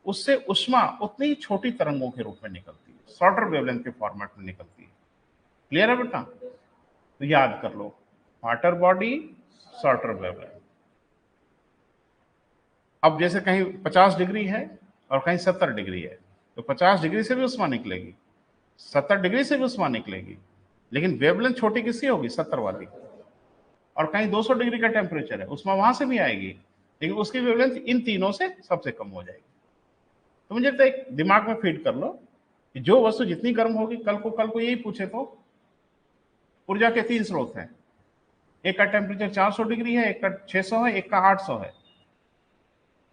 उससे उष्मा उतनी ही छोटी तरंगों के रूप में निकलती है, शॉर्टर वेवलेंथ के फॉर्मेट में निकलती है। क्लियर है बेटा? तो याद कर लो, हॉटर बॉडी शॉर्टर वेवलेंथ। अब जैसे कहीं 50 डिग्री है और कहीं 70 डिग्री है, तो 50 डिग्री से भी उष्मा निकलेगी, 70 डिग्री से भी उष्मा निकलेगी, लेकिन वेवलेंथ छोटी किसकी होगी, 70 वाली। और कहीं 200 डिग्री का टेम्परेचर है, उष्मा वहां से भी आएगी, लेकिन उसकी वेवलेंथ इन तीनों से सबसे कम हो जाएगी। तो मुझे लगता है एक दिमाग में फीड कर लो कि जो वस्तु जितनी गर्म होगी, कल को यही पूछे तो ऊर्जा के 3 स्रोत हैं, एक का टेम्परेचर 400 डिग्री है, एक का 600 है, एक का 800 है।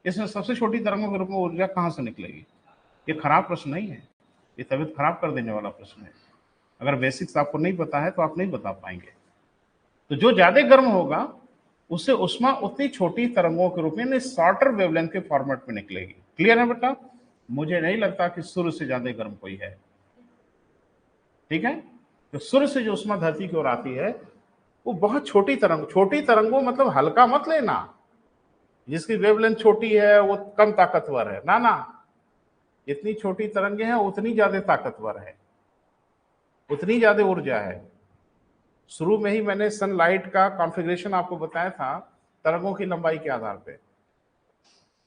इसमें सबसे छोटी तरंगों के रूप में ऊर्जा कहां से निकलेगी? ये खराब प्रश्न नहीं है, ये तबीयत खराब कर देने वाला प्रश्न है। अगर बेसिक्स आपको नहीं पता है तो आप नहीं बता पाएंगे। तो जो ज्यादा गर्म होगा उससे उष्मा उतनी छोटी तरंगों के रूप में शॉर्टर वेवलेंथ के फॉर्मेट में निकलेगी। क्लियर है बेटा? मुझे नहीं लगता कि सूर्य से ज्यादा गर्म कोई है। ठीक है? तो सूर्य से जो उष्मा धरती की ओर आती है वो बहुत छोटी तरंगों मतलब हल्का मत लेना, जिसकी वेवलेंथ छोटी है वो कम ताकतवर है, ना ना, जितनी छोटी तरंगे हैं उतनी ज्यादा ताकतवर है, उतनी ज्यादा ऊर्जा है। शुरू में ही मैंने सनलाइट का कॉन्फ़िगरेशन आपको बताया था तरंगों की लंबाई के आधार पे।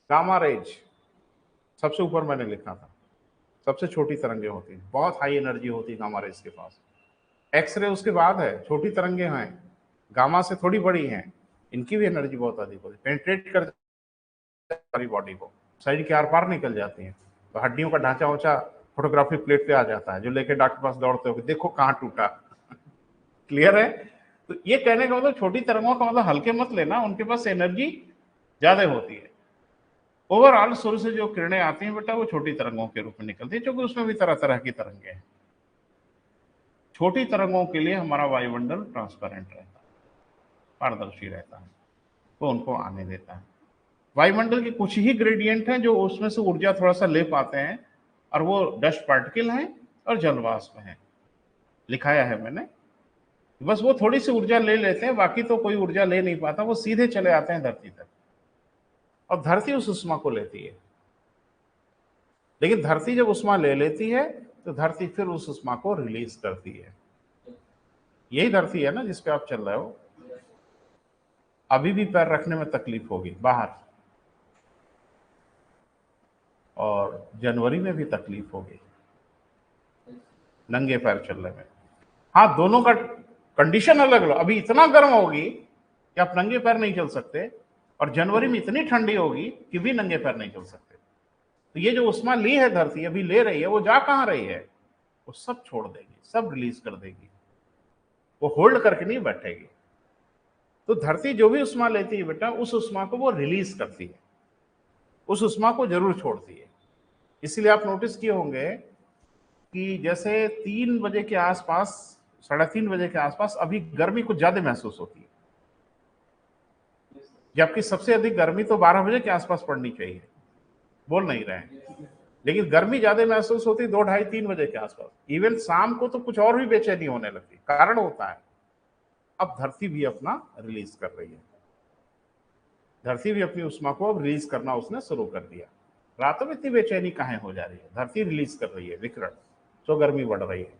गामा रेज सबसे ऊपर मैंने लिखा था, सबसे छोटी तरंगे होती हैं, बहुत हाई एनर्जी होती है गामा रेज के पास। एक्सरे उसके बाद है, छोटी तरंगे हैं, गामा से थोड़ी बड़ी हैं, इनकी भी एनर्जी बहुत अधिक होती है, पेनिट्रेट कर सारी बॉडी को, शरीर के आर पार निकल जाती हैं, तो हड्डियों का ढांचा ऊंचा फोटोग्राफी प्लेट पे आ जाता है, जो लेके डॉक्टर पास दौड़ते हो देखो कहाँ टूटा। क्लियर है? तो ये कहने का मतलब छोटी तरंगों का मतलब हल्के मत लेना, उनके पास एनर्जी ज्यादा होती है। ओवरऑल सूर्य से जो किरणें आती हैं बेटा वो छोटी तरंगों के रूप में निकलती है, क्योंकि उसमें भी तरह तरह की तरंगे हैं। छोटी तरंगों के लिए हमारा वायुमंडल ट्रांसपेरेंट रहता है, पारदर्शी रहता है, वो उनको आने देता है। वायुमंडल के कुछ ही ग्रेडियंट हैं जो उसमें से ऊर्जा थोड़ा सा ले पाते हैं, और वो डस्ट पार्टिकल हैं और जलवाष्प हैं, लिखाया है मैंने। बस वो थोड़ी सी ऊर्जा ले लेते हैं, बाकी तो कोई ऊर्जा ले नहीं पाता, वो सीधे चले आते हैं धरती तक, और धरती उस उष्मा को लेती है। लेकिन धरती जब उष्मा ले लेती है तो धरती फिर उस उष्मा को रिलीज करती है। यही धरती है ना जिस पे आप चल रहे हो। अभी भी पैर रखने में तकलीफ होगी बाहर, और जनवरी में भी तकलीफ होगी नंगे पैर चलने में। हाँ, दोनों का कंडीशन अलग लो। अभी इतना गर्म होगी कि आप नंगे पैर नहीं चल सकते, और जनवरी में इतनी ठंडी होगी कि भी नंगे पैर नहीं चल सकते। तो ये जो उष्मा ली है धरती, अभी ले रही है, वो जा कहाँ रही है? वो सब छोड़ देगी, सब रिलीज कर देगी, वो होल्ड करके नहीं बैठेगी। तो धरती जो भी उष्मा लेती है बेटा, उस उष्मा को वो रिलीज करती है, उस उष्मा को जरूर छोड़ती है। इसीलिए आप नोटिस किए होंगे कि जैसे 3 बजे के आसपास, 3:30 बजे के आसपास अभी गर्मी कुछ ज्यादा महसूस होती है, जबकि सबसे अधिक गर्मी तो 12 बजे के आसपास पड़नी चाहिए। बोल नहीं रहे हैं, लेकिन गर्मी ज्यादा महसूस होती 2, 2:30, 3 बजे के आसपास। इवन शाम को तो कुछ और भी बेचैनी होने लगती। कारण होता है अब धरती भी अपना रिलीज कर रही है, धरती भी अपनी उष्मा को अब रिलीज करना उसने शुरू कर दिया। रातों में इतनी बेचैनी काहे हो जा रही है? धरती रिलीज कर रही है विकिरण, तो गर्मी बढ़ रही है।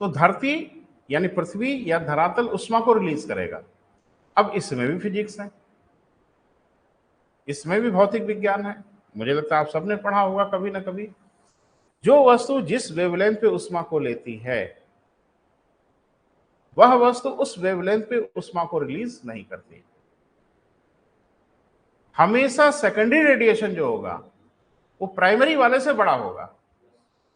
तो धरती यानी पृथ्वी या धरातल उष्मा को रिलीज करेगा। अब इसमें भी फिजिक्स है, इसमें भी भौतिक विज्ञान है। मुझे लगता है आप सबने पढ़ा होगा कभी ना कभी। जो वस्तु जिस वेवलेंथ पे उष्मा को लेती है, वह वस्तु उस वेवलेंथ पे उष्मा को रिलीज नहीं करती। हमेशा सेकेंडरी रेडिएशन जो होगा वो प्राइमरी वाले से बड़ा होगा।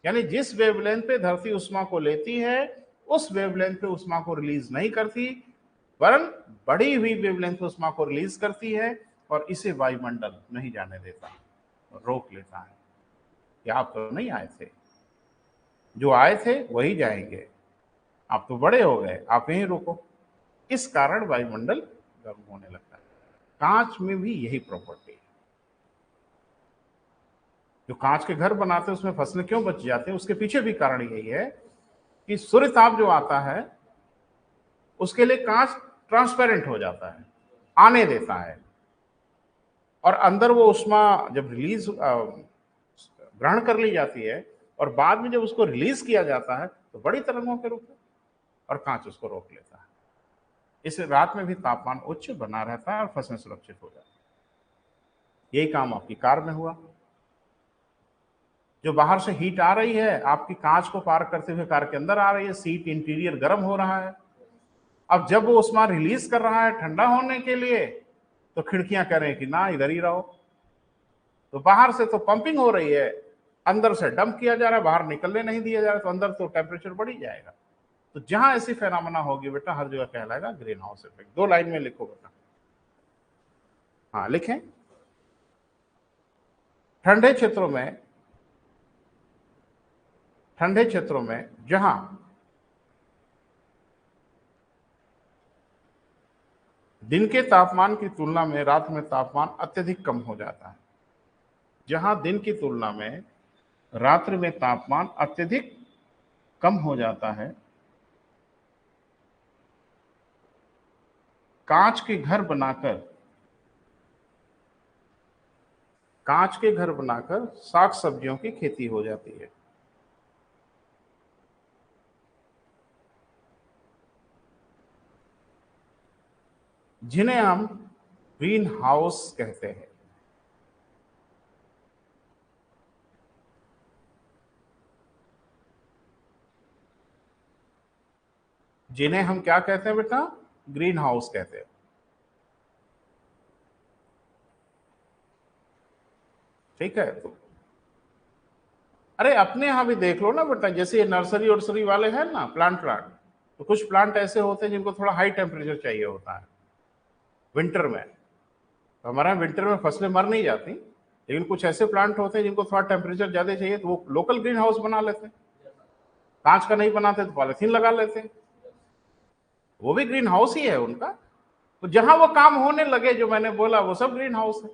यानी जिस वेवलेंथ पे धरती उष्मा को लेती है, उस वेवलेंथ पे उष्मा को रिलीज नहीं करती, वरन बड़ी हुई वेवलेंथ पे उष्मा को रिलीज करती है, और इसे वायुमंडल नहीं जाने देता, रोक लेता है। कि आप तो नहीं आए थे, जो आए थे वही जाएंगे, आप तो बड़े हो गए, आप यहीं रुको। इस कारण वायुमंडल गर्म होने लगता है। कांच में भी यही प्रॉपर्टी है। जो कांच के घर बनाते हैं उसमें फसलें क्यों बच जाते हैं, उसके पीछे भी कारण यही है कि सूर्य ताप जो आता है उसके लिए कांच ट्रांसपेरेंट हो जाता है, आने देता है, और अंदर वो उष्मा जब रिलीज ग्रहण कर ली जाती है, और बाद में जब उसको रिलीज किया जाता है तो बड़ी तरंगों के रूप में, और कांच उसको रोक लेता है। इस रात में भी तापमान उच्च बना रहता है और फसलें सुरक्षित हो जाती है। यही काम आपकी कार में हुआ। जो बाहर से हीट आ रही है आपकी कांच को पार करते हुए कार के अंदर आ रही है, सीट इंटीरियर गर्म हो रहा है। अब जब वो उस्मा रिलीज कर रहा है ठंडा होने के लिए, तो खिड़कियां कह रहे हैं कि ना इधर ही रहो। तो बाहर से तो पंपिंग हो रही है, अंदर से डंप किया जा रहा है, बाहर निकलने नहीं दिया जा रहा, तो अंदर तो टेम्परेचर बढ़ ही जाएगा। तो जहां ऐसी फेनोमेना होगी बेटा, हर जगह कहलाएगा ग्रीन हाउस इफेक्ट। 2 लाइन में लिखो बेटा। हाँ लिखें। ठंडे क्षेत्रों में जहां दिन के तापमान की तुलना में रात में तापमान अत्यधिक कम हो जाता है, जहां दिन की तुलना में रात्रि में तापमान अत्यधिक कम हो जाता है, कांच के घर बनाकर साग सब्जियों की खेती हो जाती है। जिन्हें हम ग्रीन हाउस कहते हैं। जिन्हें हम क्या कहते हैं बेटा? ग्रीन हाउस कहते हैं। ठीक है। तो अरे अपने यहां भी देख लो ना बेटा, जैसे ये नर्सरी वर्सरी वाले हैं ना, प्लांट, तो कुछ प्लांट ऐसे होते हैं जिनको थोड़ा हाई टेम्परेचर चाहिए होता है विंटर में। तो हमारे यहाँ विंटर में फसलें मर नहीं जाती, लेकिन कुछ ऐसे प्लांट होते हैं जिनको थोड़ा टेम्परेचर ज्यादा चाहिए, तो वो लोकल ग्रीन हाउस बना लेते हैं। कांच का नहीं बनाते तो पॉलिथीन लगा लेते हैं, वो भी ग्रीन हाउस ही है उनका। तो जहां वो काम होने लगे जो मैंने बोला, वो सब ग्रीन हाउस है,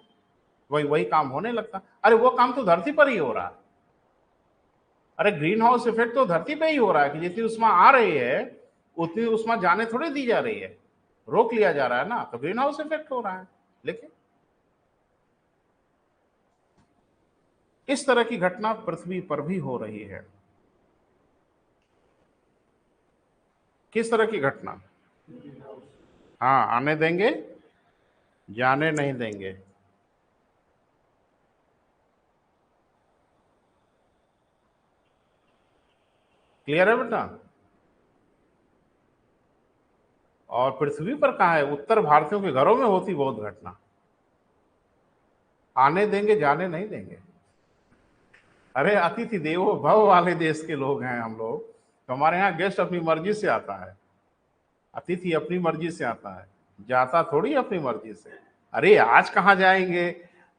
वही वही काम होने लगता। अरे वो काम तो धरती पर ही हो रहा है। अरे ग्रीन हाउस इफेक्ट तो धरती पे ही हो रहा है कि जितनी उष्मा आ रही है उतनी उष्मा जाने थोड़ी दी जा रही है, रोक लिया जा रहा है ना, तो ग्रीन हाउस इफेक्ट हो रहा है। लेकिन इस तरह की घटना पृथ्वी पर भी हो रही है। किस तरह की घटना? हाँ, आने देंगे, जाने नहीं देंगे। क्लियर है बेटा? और पृथ्वी पर कहाँ है? उत्तर भारतीयों के घरों में होती बहुत घटना। आने देंगे, जाने नहीं देंगे। अरे अतिथि देवो भव वाले देश के लोग हैं हम लोग, तो हमारे यहाँ गेस्ट अपनी मर्जी से आता है, अतिथि अपनी मर्जी से आता है, जाता थोड़ी अपनी मर्जी से। अरे आज कहाँ जाएंगे,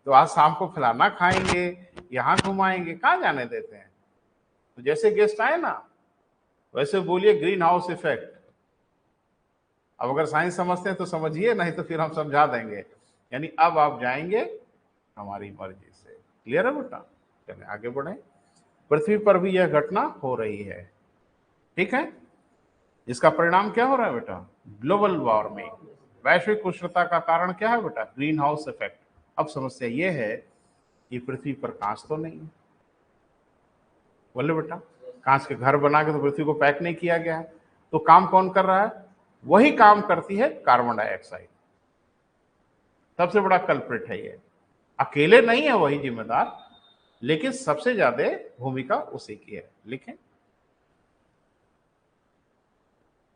तो आज शाम को फलाना खाएंगे, यहाँ घुमाएंगे, कहाँ जाने देते हैं। तो जैसे गेस्ट आए ना, वैसे बोलिए ग्रीन हाउस इफेक्ट। अब अगर साइंस समझते हैं तो समझिए, नहीं तो फिर हम समझा देंगे। यानी अब आप जाएंगे हमारी मर्जी से। क्लियर है बेटा? चलिए आगे बढ़े। पृथ्वी पर भी यह घटना हो रही है। ठीक है। इसका परिणाम क्या हो रहा है बेटा? ग्लोबल वार्मिंग, वैश्विक उष्णता का कारण क्या है बेटा? Green house effect. अब समस्या यह है कि पृथ्वी पर कांच तो नहीं है। बोले बेटा, कांच के घर बना के तो पृथ्वी को पैक नहीं किया गया है, तो काम कौन कर रहा है? वही काम करती है कार्बन डाइऑक्साइड। सबसे बड़ा कल्प्रिट है ये। अकेले नहीं है वही जिम्मेदार, लेकिन सबसे ज्यादा भूमिका उसी की है। लिखें।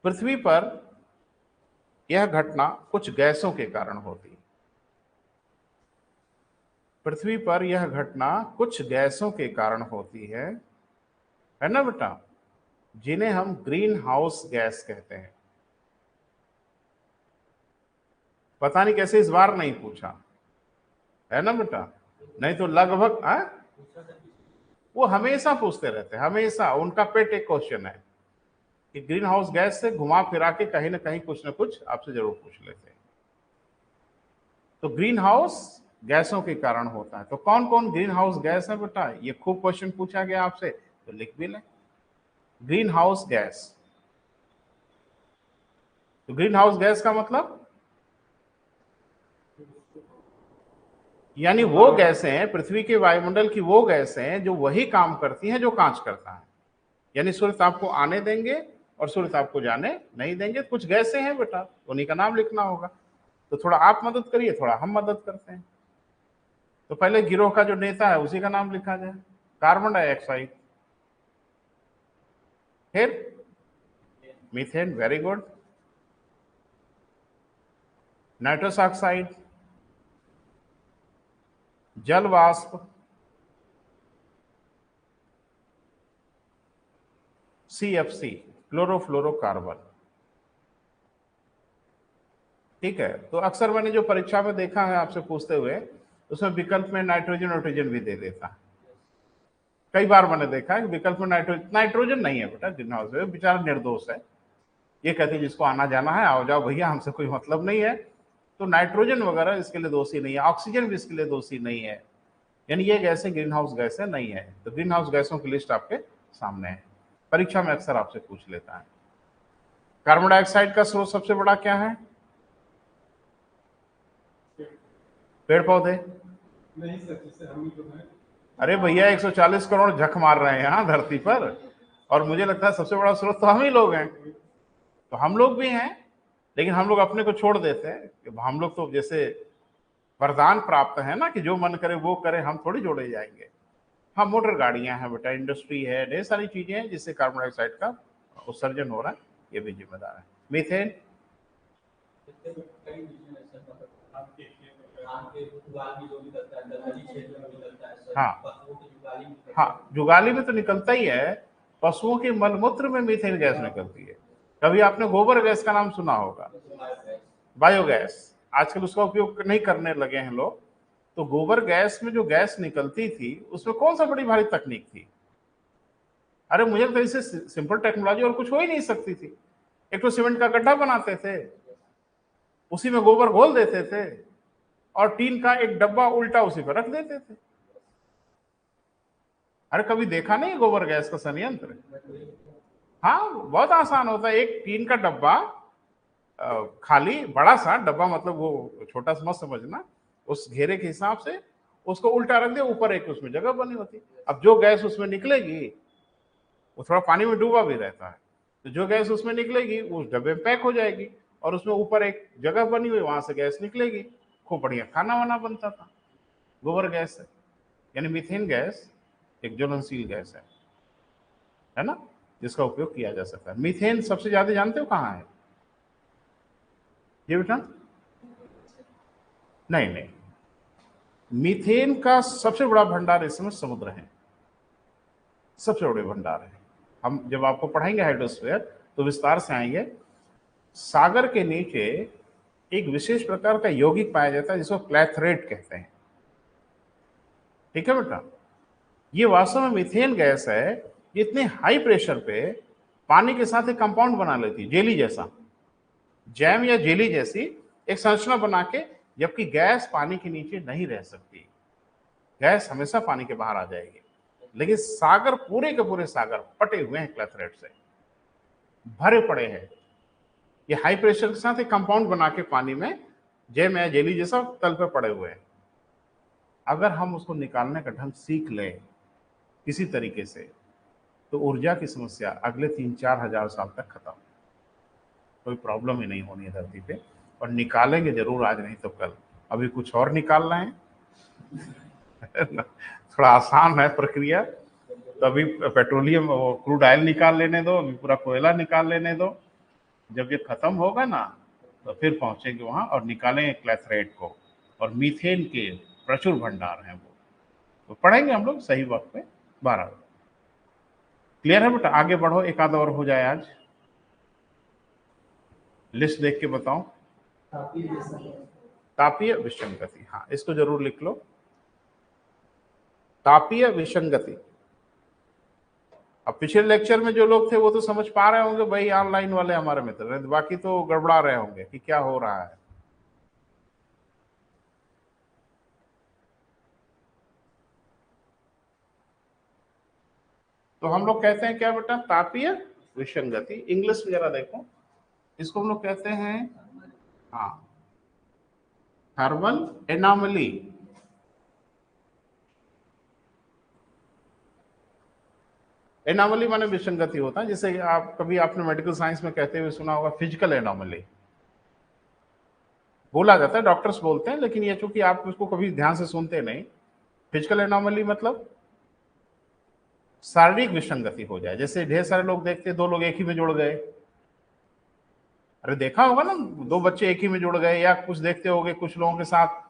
पृथ्वी पर यह घटना कुछ गैसों के कारण होती है। पृथ्वी पर यह घटना कुछ गैसों के कारण होती है ना बेटा, जिन्हें हम ग्रीन हाउस गैस कहते हैं। पता नहीं कैसे इस बार नहीं पूछा, है ना बेटा? नहीं तो लगभग वो हमेशा पूछते रहते हैं, हमेशा उनका पेट एक क्वेश्चन है कि ग्रीन हाउस गैस से घुमा फिरा के कहीं ना कहीं कुछ ना कुछ आपसे जरूर पूछ लेते हैं। तो ग्रीन हाउस गैसों के कारण होता है। तो कौन कौन ग्रीन हाउस गैस है बेटा? ये खूब क्वेश्चन पूछा गया आपसे, तो लिख भी लें। ग्रीन हाउस गैस, तो ग्रीन हाउस गैस का मतलब यानी वो गैसें हैं, पृथ्वी के वायुमंडल की वो गैसें हैं जो वही काम करती हैं जो कांच करता है। यानी सूर्य ताप को आने देंगे और सूर्य ताप को जाने नहीं देंगे। कुछ गैसें हैं बेटा, उन्हीं का नाम लिखना होगा। तो थोड़ा आप मदद करिए, थोड़ा हम मदद करते हैं। तो पहले गिरोह का जो नेता है उसी का नाम लिखा जाए। कार्बन डाइऑक्साइड, फिर methane, very good. Nitrous oxide, जल वाष्प, CFC, क्लोरोफ्लोरोकार्बन। ठीक है, तो अक्सर मैंने जो परीक्षा में देखा है आपसे पूछते हुए, उसमें विकल्प में नाइट्रोजन ऑक्सीजन भी दे देता है। कई बार मैंने देखा है विकल्प में नाइट्रोजन नहीं है बेटा ग्रीन हाउस में, बेचारा निर्दोष है। ये कहते हैं जिसको आना जाना है आओ जाओ भैया, हमसे कोई मतलब नहीं है। तो नाइट्रोजन वगैरह इसके लिए दोषी नहीं है, ऑक्सीजन भी इसके लिए दोषी नहीं है। यानी ये गैसें ग्रीन हाउस गैसें नहीं है। तो ग्रीन हाउस गैसों की लिस्ट आपके सामने है, परीक्षा में अक्सर आपसे पूछ लेता है। कार्बन डाइऑक्साइड का स्रोत सबसे बड़ा क्या है? पेड़ पौधे। नहीं सर, जैसे हम ही तो हैं। अरे भैया 140 करोड़ झक मार रहे हैं यहाँ धरती पर, और मुझे लगता है सबसे बड़ा स्रोत तो हम ही लोग हैं। तो हम लोग भी हैं, लेकिन हम लोग अपने को छोड़ देते हैं कि हम लोग तो जैसे वरदान प्राप्त है ना कि जो मन करे वो करे, हम थोड़ी जोड़े जाएंगे। हाँ, मोटर गाड़ियां हैं बेटा, इंडस्ट्री है, ढेर सारी चीजें हैं जिससे कार्बन डाइऑक्साइड का उत्सर्जन हो रहा है, ये भी जिम्मेदार है। मीथेन, हाँ हाँ, जुगाली में तो निकलता ही है, पशुओं के मलमूत्र में मीथेन गैस निकलती है। कभी आपने गोबर गैस का नाम सुना होगा, बायोगैस, आजकल उसका उपयोग नहीं करने लगे हैं लोग। तो गोबर गैस में जो गैस निकलती थी उसमें कौन सा बड़ी भारी तकनीक थी? अरे मुझे तो इससे सिंपल टेक्नोलॉजी और कुछ हो ही नहीं सकती थी। एक तो सीमेंट का गड्ढा बनाते थे, उसी में गोबर घोल देते थे, और टीन का एक डब्बा उल्टा उसी पर रख देते थे। अरे कभी देखा नहीं गोबर गैस का संयंत्र? हाँ, बहुत आसान होता है। एक टीन का डब्बा, खाली बड़ा सा डब्बा, मतलब वो छोटा सा मत समझना, उस घेरे के हिसाब से उसको उल्टा रख दे, ऊपर एक उसमें जगह बनी होती। अब जो गैस उसमें निकलेगी वो थोड़ा पानी में डूबा भी रहता है, तो जो गैस उसमें निकलेगी उस डब्बे में पैक हो जाएगी, और उसमें ऊपर एक जगह बनी हुई, वहां से गैस निकलेगी। खूब बढ़िया खाना वाना बनता था गोबर गैस से। यानी मीथेन गैस एक ज्वलनशील गैस है ना, जिसका उपयोग किया जा सकता है। मीथेन सबसे ज्यादा जानते हो कहाँ है? ये बेटा नहीं नहीं, मीथेन का सबसे बड़ा भंडार इस समय समुद्र है, सबसे बड़े भंडार है। हम जब आपको पढ़ाएंगे हाइड्रोस्फीयर तो विस्तार से आएंगे। सागर के नीचे एक विशेष प्रकार का यौगिक पाया जाता है जिसको क्लैथरेट कहते हैं। ठीक है बेटा, ये वास्तव में मीथेन गैस है, ये इतने हाई प्रेशर पे पानी के साथ एक कंपाउंड बना लेती है, जेली जैसा, जैम या जेली जैसी एक संरचना बना के, जबकि गैस पानी के नीचे नहीं रह सकती, गैस हमेशा पानी के बाहर आ जाएगी। लेकिन सागर, पूरे के पूरे सागर पटे हुए हैं क्लैथरेट से, भरे पड़े हैं। ये हाई प्रेशर के साथ एक कंपाउंड बना के पानी में जैम या जेली जैसा तल पे पड़े हुए हैं। अगर हम उसको निकालने का ढंग सीख लें किसी तरीके से, तो ऊर्जा की समस्या अगले 3-4 हजार साल तक खत्म, कोई प्रॉब्लम ही नहीं होनी है धरती पे। और निकालेंगे जरूर, आज नहीं तो कल। अभी कुछ और निकाल रहे हैं थोड़ा आसान है प्रक्रिया। तो अभी पेट्रोलियम, क्रूड ऑयल निकाल लेने दो, अभी पूरा कोयला निकाल लेने दो। जब ये खत्म होगा ना तो फिर पहुंचेंगे वहां और निकालेंगे क्लैथरेट को, और मीथेन के प्रचुर भंडार हैं वो। तो पढ़ेंगे हम लोग सही वक्त पे 12 बजे। क्लियर है बेटा? आगे बढ़ो, एक आधा और हो जाए आज। लिस्ट देख के बताओ। तापीय विसंगति, हाँ इसको जरूर लिख लो, तापीय विसंगति। अब पिछले लेक्चर में जो लोग थे वो तो समझ पा रहे होंगे भाई, ऑनलाइन वाले हमारे मित्र हैं, बाकी तो गड़बड़ा रहे होंगे कि क्या हो रहा है। तो हम लोग कहते हैं क्या बेटा? तापीय विसंगति। इंग्लिश में जरा देखो, इसको हम लोग कहते हैं, हाँ, थर्मल एनॉमली। एनॉमली माने विसंगति होता है, जैसे आप कभी आपने मेडिकल साइंस में कहते हुए सुना होगा फिजिकल एनॉमली, बोला जाता है, डॉक्टर्स बोलते हैं, लेकिन ये चूंकि आप उसको कभी ध्यान से सुनते नहीं, फिजिकल एनोमली मतलब शारीरिक विसंगति हो जाए, जैसे ढेर सारे लोग देखते हैं दो लोग एक ही में जुड़ गए, अरे देखा होगा ना, दो बच्चे एक ही में जुड़ गए, या कुछ देखते होगे कुछ लोगों के साथ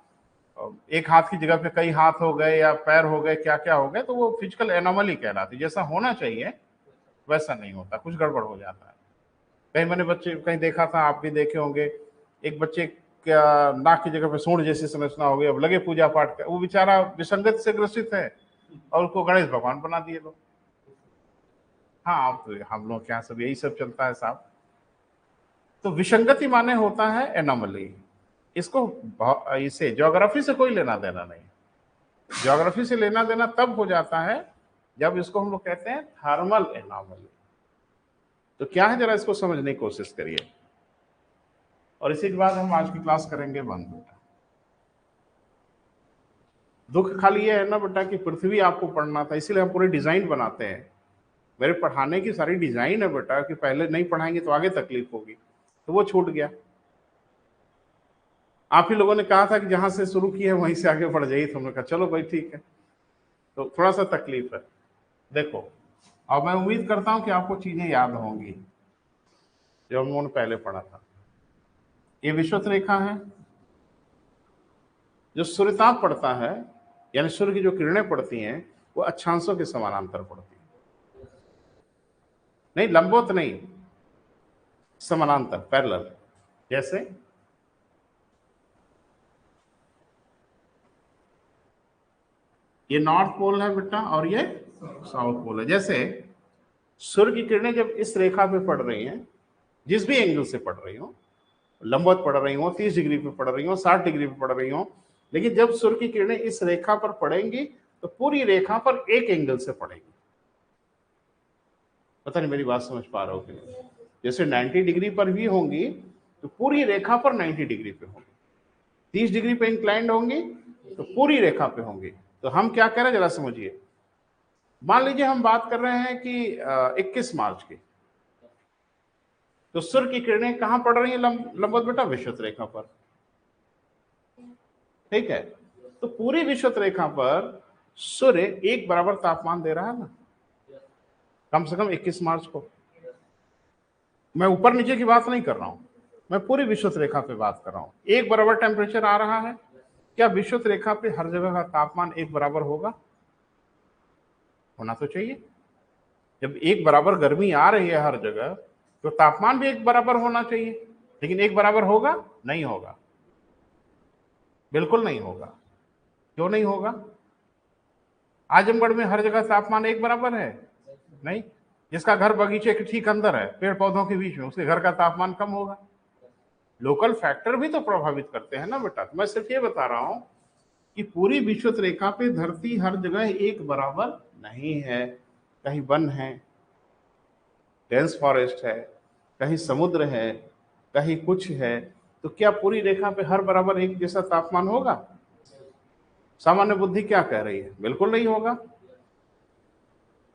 एक हाथ की जगह पे कई हाथ हो गए या पैर हो गए, क्या क्या हो गए, तो वो फिजिकल एनोमली कहलाती है। जैसा होना चाहिए वैसा नहीं होता, कुछ गड़बड़ हो जाता है। कहीं मैंने बच्चे कहीं देखा था, आप भी देखे होंगे, एक बच्चे क्या नाक की जगह पे सूंड जैसी संरचना हो गई, अब लगे पूजा पाठ कर, वो बेचारा विसंगत से ग्रसित है और उसको गणेश भगवान बना दिए लोग। हाँ, अब तो हम लोग क्या सब यही सब चलता है साहब। तो विसंगति माने होता है एनोमली। इसको इसे ज्योग्राफी से कोई लेना देना नहीं, ज्योग्राफी से लेना देना तब हो जाता है जब इसको हम लोग कहते हैं थर्मल एनोमली। तो क्या है, जरा इसको समझने की कोशिश करिए, और इसी के बाद हम आज की क्लास करेंगे बंद। बेटा दुख खाली ये है ना बेटा कि पृथ्वी आपको पढ़ना था, इसीलिए हम पूरे डिजाइन बनाते हैं। मेरे पढ़ाने की सारी डिजाइन है बेटा कि पहले नहीं पढ़ाएंगे तो आगे तकलीफ होगी, तो वो छूट गया। आप ही लोगों ने कहा था कि जहां से शुरू किए वहीं से आगे बढ़ जाइए, तो हमने कहा चलो भाई ठीक है, तो थोड़ा सा तकलीफ है। देखो, अब मैं उम्मीद करता हूं कि आपको चीजें याद होंगी जो हम लोगों ने पहले पढ़ा था। ये विषुवत रेखा है, जो सूर्यताप पड़ता है, यानी सूर्य की जो किरणें पड़ती हैं वो अक्षांशों के समानांतर पड़ती है, नहीं लंबवत नहीं, समानांतर, पैरेलल। जैसे ये नॉर्थ पोल है बेटा और ये साउथ पोल है। जैसे सूर्य की किरणें जब इस रेखा पे पड़ रही हैं, जिस भी एंगल से पड़ रही हो, लंबवत पड़ रही हो, 30 डिग्री पे पड़ रही हो, 60 डिग्री पे पड़ रही हो, लेकिन जब सूर्य की किरणें इस रेखा पर पड़ेंगी तो पूरी रेखा पर एक एंगल से पड़ेगी। पता नहीं मेरी बात समझ पा रहे हो कि नहीं? जैसे 90 डिग्री पर भी होंगी तो पूरी रेखा पर 90 डिग्री पे होंगी, 30 डिग्री पे इंक्लाइंड होंगी तो पूरी रेखा पे होंगी। तो हम क्या कह रहे हैं जरा समझिए। मान लीजिए हम बात कर रहे हैं कि 21 मार्च की, तो सूर्य की किरणें कहां पड़ रही हैं लंबवत बेटा? विषुवत रेखा पर, ठीक है। तो पूरी विषुवत रेखा पर सूर्य एक बराबर तापमान दे रहा है ना, कम से कम 21 मार्च को। मैं ऊपर नीचे की बात नहीं कर रहा हूं, मैं पूरी विषुवत रेखा पे बात कर रहा हूं। एक बराबर टेम्परेचर आ रहा है, क्या विषुवत रेखा पे हर जगह का तापमान एक बराबर होगा? होना तो चाहिए। जब एक बराबर गर्मी आ रही है हर जगह, तो तापमान भी एक बराबर होना चाहिए। लेकिन एक बराबर होगा? नहीं होगा, बिल्कुल नहीं होगा। क्यों नहीं होगा? आजमगढ़ में हर जगह तापमान एक बराबर है? नहीं। जिसका घर बगीचे के ठीक अंदर है, पेड़ पौधों के बीच में, उसके घर का तापमान कम होगा। लोकल फैक्टर भी तो प्रभावित करते हैं ना बेटा। तो मैं सिर्फ ये बता रहा हूं कि पूरी विषुवत रेखा पे धरती हर जगह एक बराबर नहीं है। कहीं वन है, डेंस फॉरेस्ट है, कहीं समुद्र है, कहीं कुछ है, तो क्या पूरी रेखा पे हर बराबर एक जैसा तापमान होगा? सामान्य बुद्धि क्या कह रही है? बिल्कुल नहीं होगा।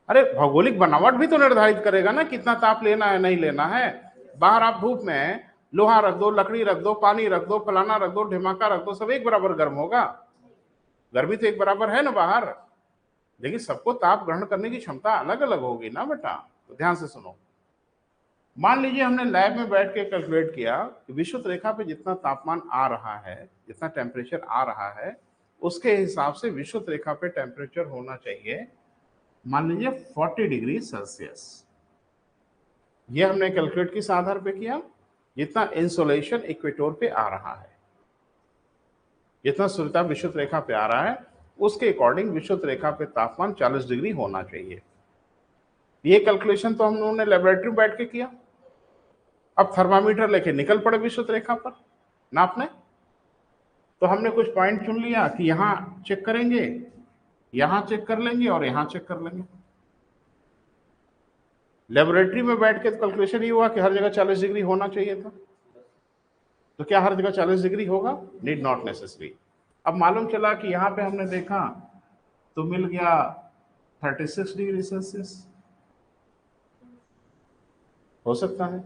अरे भौगोलिक बनावट भी तो निर्धारित करेगा ना कितना ताप लेना है नहीं लेना है। बाहर आप धूप में लोहा रख दो, लकड़ी रख दो, पानी रख दो, फलाना रख दो, ढिमाका रख दो, सब एक बराबर गर्म होगा। गर्मी तो एक बराबर है ना बाहर, लेकिन सबको ताप ग्रहण करने की क्षमता अलग अलग होगी ना बेटा। तो ध्यान से सुनो। मान लीजिए हमने लैब में बैठ के कैलकुलेट किया कि विषुवत रेखा पे जितना तापमान आ रहा है, जितना टेम्परेचर आ रहा है, उसके हिसाब से विषुवत रेखा पे टेम्परेचर होना चाहिए, मान लीजिए 40 डिग्री सेल्सियस। ये हमने कैलकुलेट किस आधार पे किया? जितना इंसोलेशन इक्वेटोर पे आ रहा है, जितना सूर्यताप विषुवत रेखा पे आ रहा है, उसके अकॉर्डिंग विषुवत रेखा पे तापमान 40 डिग्री होना चाहिए। ये कैलकुलेशन तो हम लोगों ने लेबोरेटरी में बैठ के किया। अब थर्मामीटर लेके निकल पड़े विषुवत रेखा पर नापने। तो हमने कुछ पॉइंट चुन लिया कि यहां चेक करेंगे, यहां चेक कर लेंगे और यहां चेक कर लेंगे। लेबोरेटरी में बैठ के तो कैलकुलेशन ही हुआ कि हर जगह 40 डिग्री होना चाहिए था। तो क्या हर जगह 40 डिग्री होगा? Need not necessary. अब मालूम चला कि यहां पे हमने देखा तो मिल गया 36 डिग्री सेल्सियस, हो सकता है।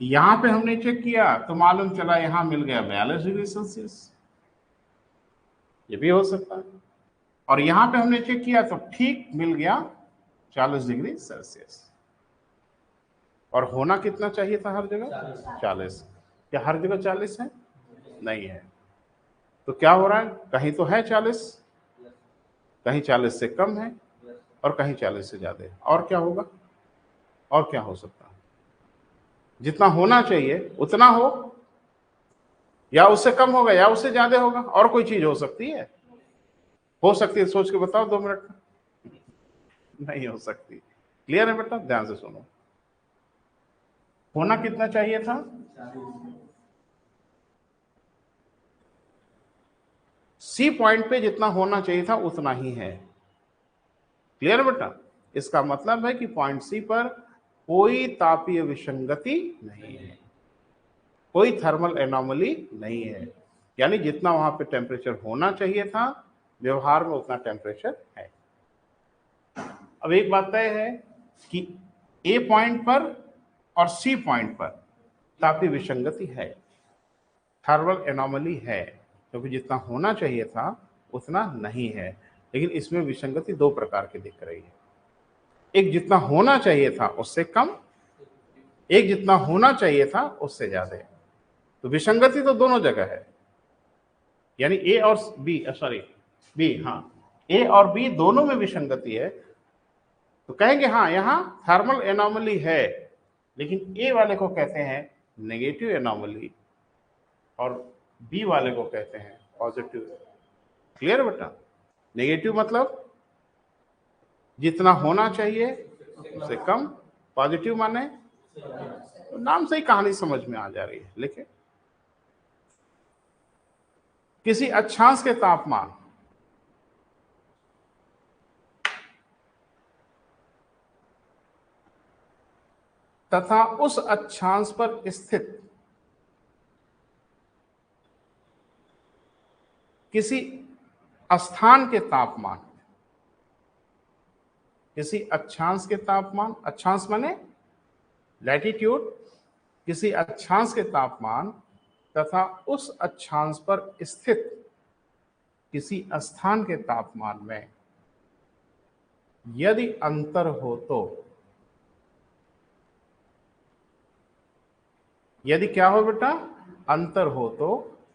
यहां पे हमने चेक किया तो मालूम चला यहां मिल गया 42 डिग्री सेल्सियस, ये भी हो सकता है। और यहां पे हमने चेक किया तो ठीक मिल गया 40 डिग्री सेल्सियस। और होना कितना चाहिए था हर जगह? 40। क्या हर जगह 40 है? नहीं है। तो क्या हो रहा है, कहीं तो है 40, कहीं 40 से कम है, और कहीं 40 से ज्यादा है। और क्या होगा? और क्या हो सकता है? जितना होना चाहिए उतना हो, या उससे कम होगा, या उससे ज्यादा होगा। और कोई चीज हो सकती है? हो सकती है, सोच के बताओ 2 मिनट में। नहीं हो सकती। क्लियर है बेटा? ध्यान से सुनो। होना कितना चाहिए था? सी पॉइंट पे जितना होना चाहिए था उतना ही है। क्लियर है बेटा? इसका मतलब है कि पॉइंट सी पर कोई तापीय विसंगति नहीं है, कोई थर्मल एनोमली नहीं है। यानी जितना वहां पे टेम्परेचर होना चाहिए था व्यवहार में उतना टेम्परेचर है। अब एक बात तय है कि ए पॉइंट पर और सी पॉइंट पर तापीय विसंगति है, थर्मल एनोमली है, क्योंकि जितना होना चाहिए था उतना नहीं है। लेकिन इसमें विसंगति 2 प्रकार की दिख रही है। एक जितना होना चाहिए था उससे कम, एक जितना होना चाहिए था उससे ज्यादा। तो विसंगति तो दोनों जगह है, यानी ए और बी, सॉरी बी, हाँ, ए और बी दोनों में विसंगति है। तो कहेंगे हाँ यहां थर्मल एनोमली है, लेकिन ए वाले को कहते हैं नेगेटिव एनोमली और बी वाले को कहते हैं पॉजिटिव। क्लियर बेटा? नेगेटिव मतलब जितना होना चाहिए उससे कम, पॉजिटिव माने तो नाम से ही कहानी समझ में आ जा रही है। लेकिन किसी अक्षांश के तापमान तथा उस अक्षांश पर स्थित किसी स्थान के तापमान, किसी अक्षांश के तापमान, अक्षांश माने लैटिट्यूड, किसी अक्षांश के तापमान तथा उस अक्षांश पर स्थित किसी स्थान के तापमान में यदि अंतर हो तो, यदि क्या हो बेटा? अंतर हो तो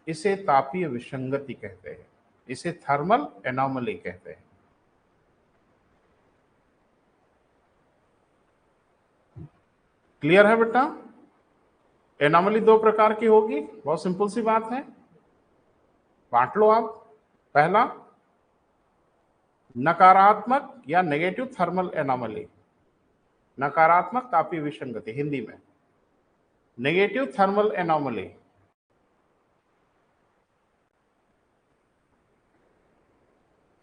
इसे तापीय विसंगति कहते हैं, इसे थर्मल एनोमली कहते हैं। क्लियर है बेटा? एनोमली 2 प्रकार की होगी, बहुत सिंपल सी बात है, बांट लो आप। पहला नकारात्मक या नेगेटिव थर्मल एनोमली, नकारात्मक तापीय विसंगति हिंदी में, नेगेटिव थर्मल एनोमली।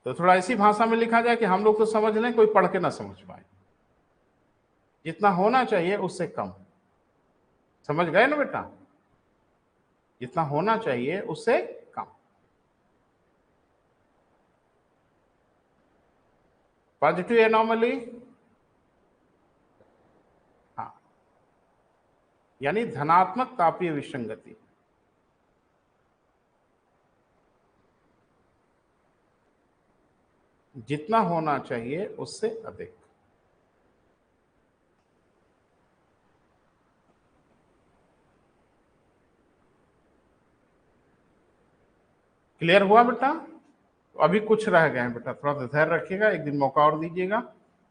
तो थोड़ा ऐसी भाषा में लिखा जाए कि हम लोग तो समझ लें, कोई पढ़ के ना समझ पाए। जितना होना चाहिए उससे कम, समझ गए ना बेटा? जितना होना चाहिए उससे कम। पॉजिटिव एनोमली, हाँ, यानी धनात्मक तापीय विसंगति। जितना होना चाहिए उससे अधिक। क्लियर हुआ बेटा? अभी कुछ रह गए हैं बेटा, थोड़ा धैर्य रखिएगा, एक दिन मौका और दीजिएगा,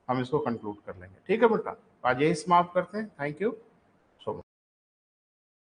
हम इसको कंक्लूड कर लेंगे। ठीक है बेटा? आज यही समाप्त करते हैं। Thank you so much.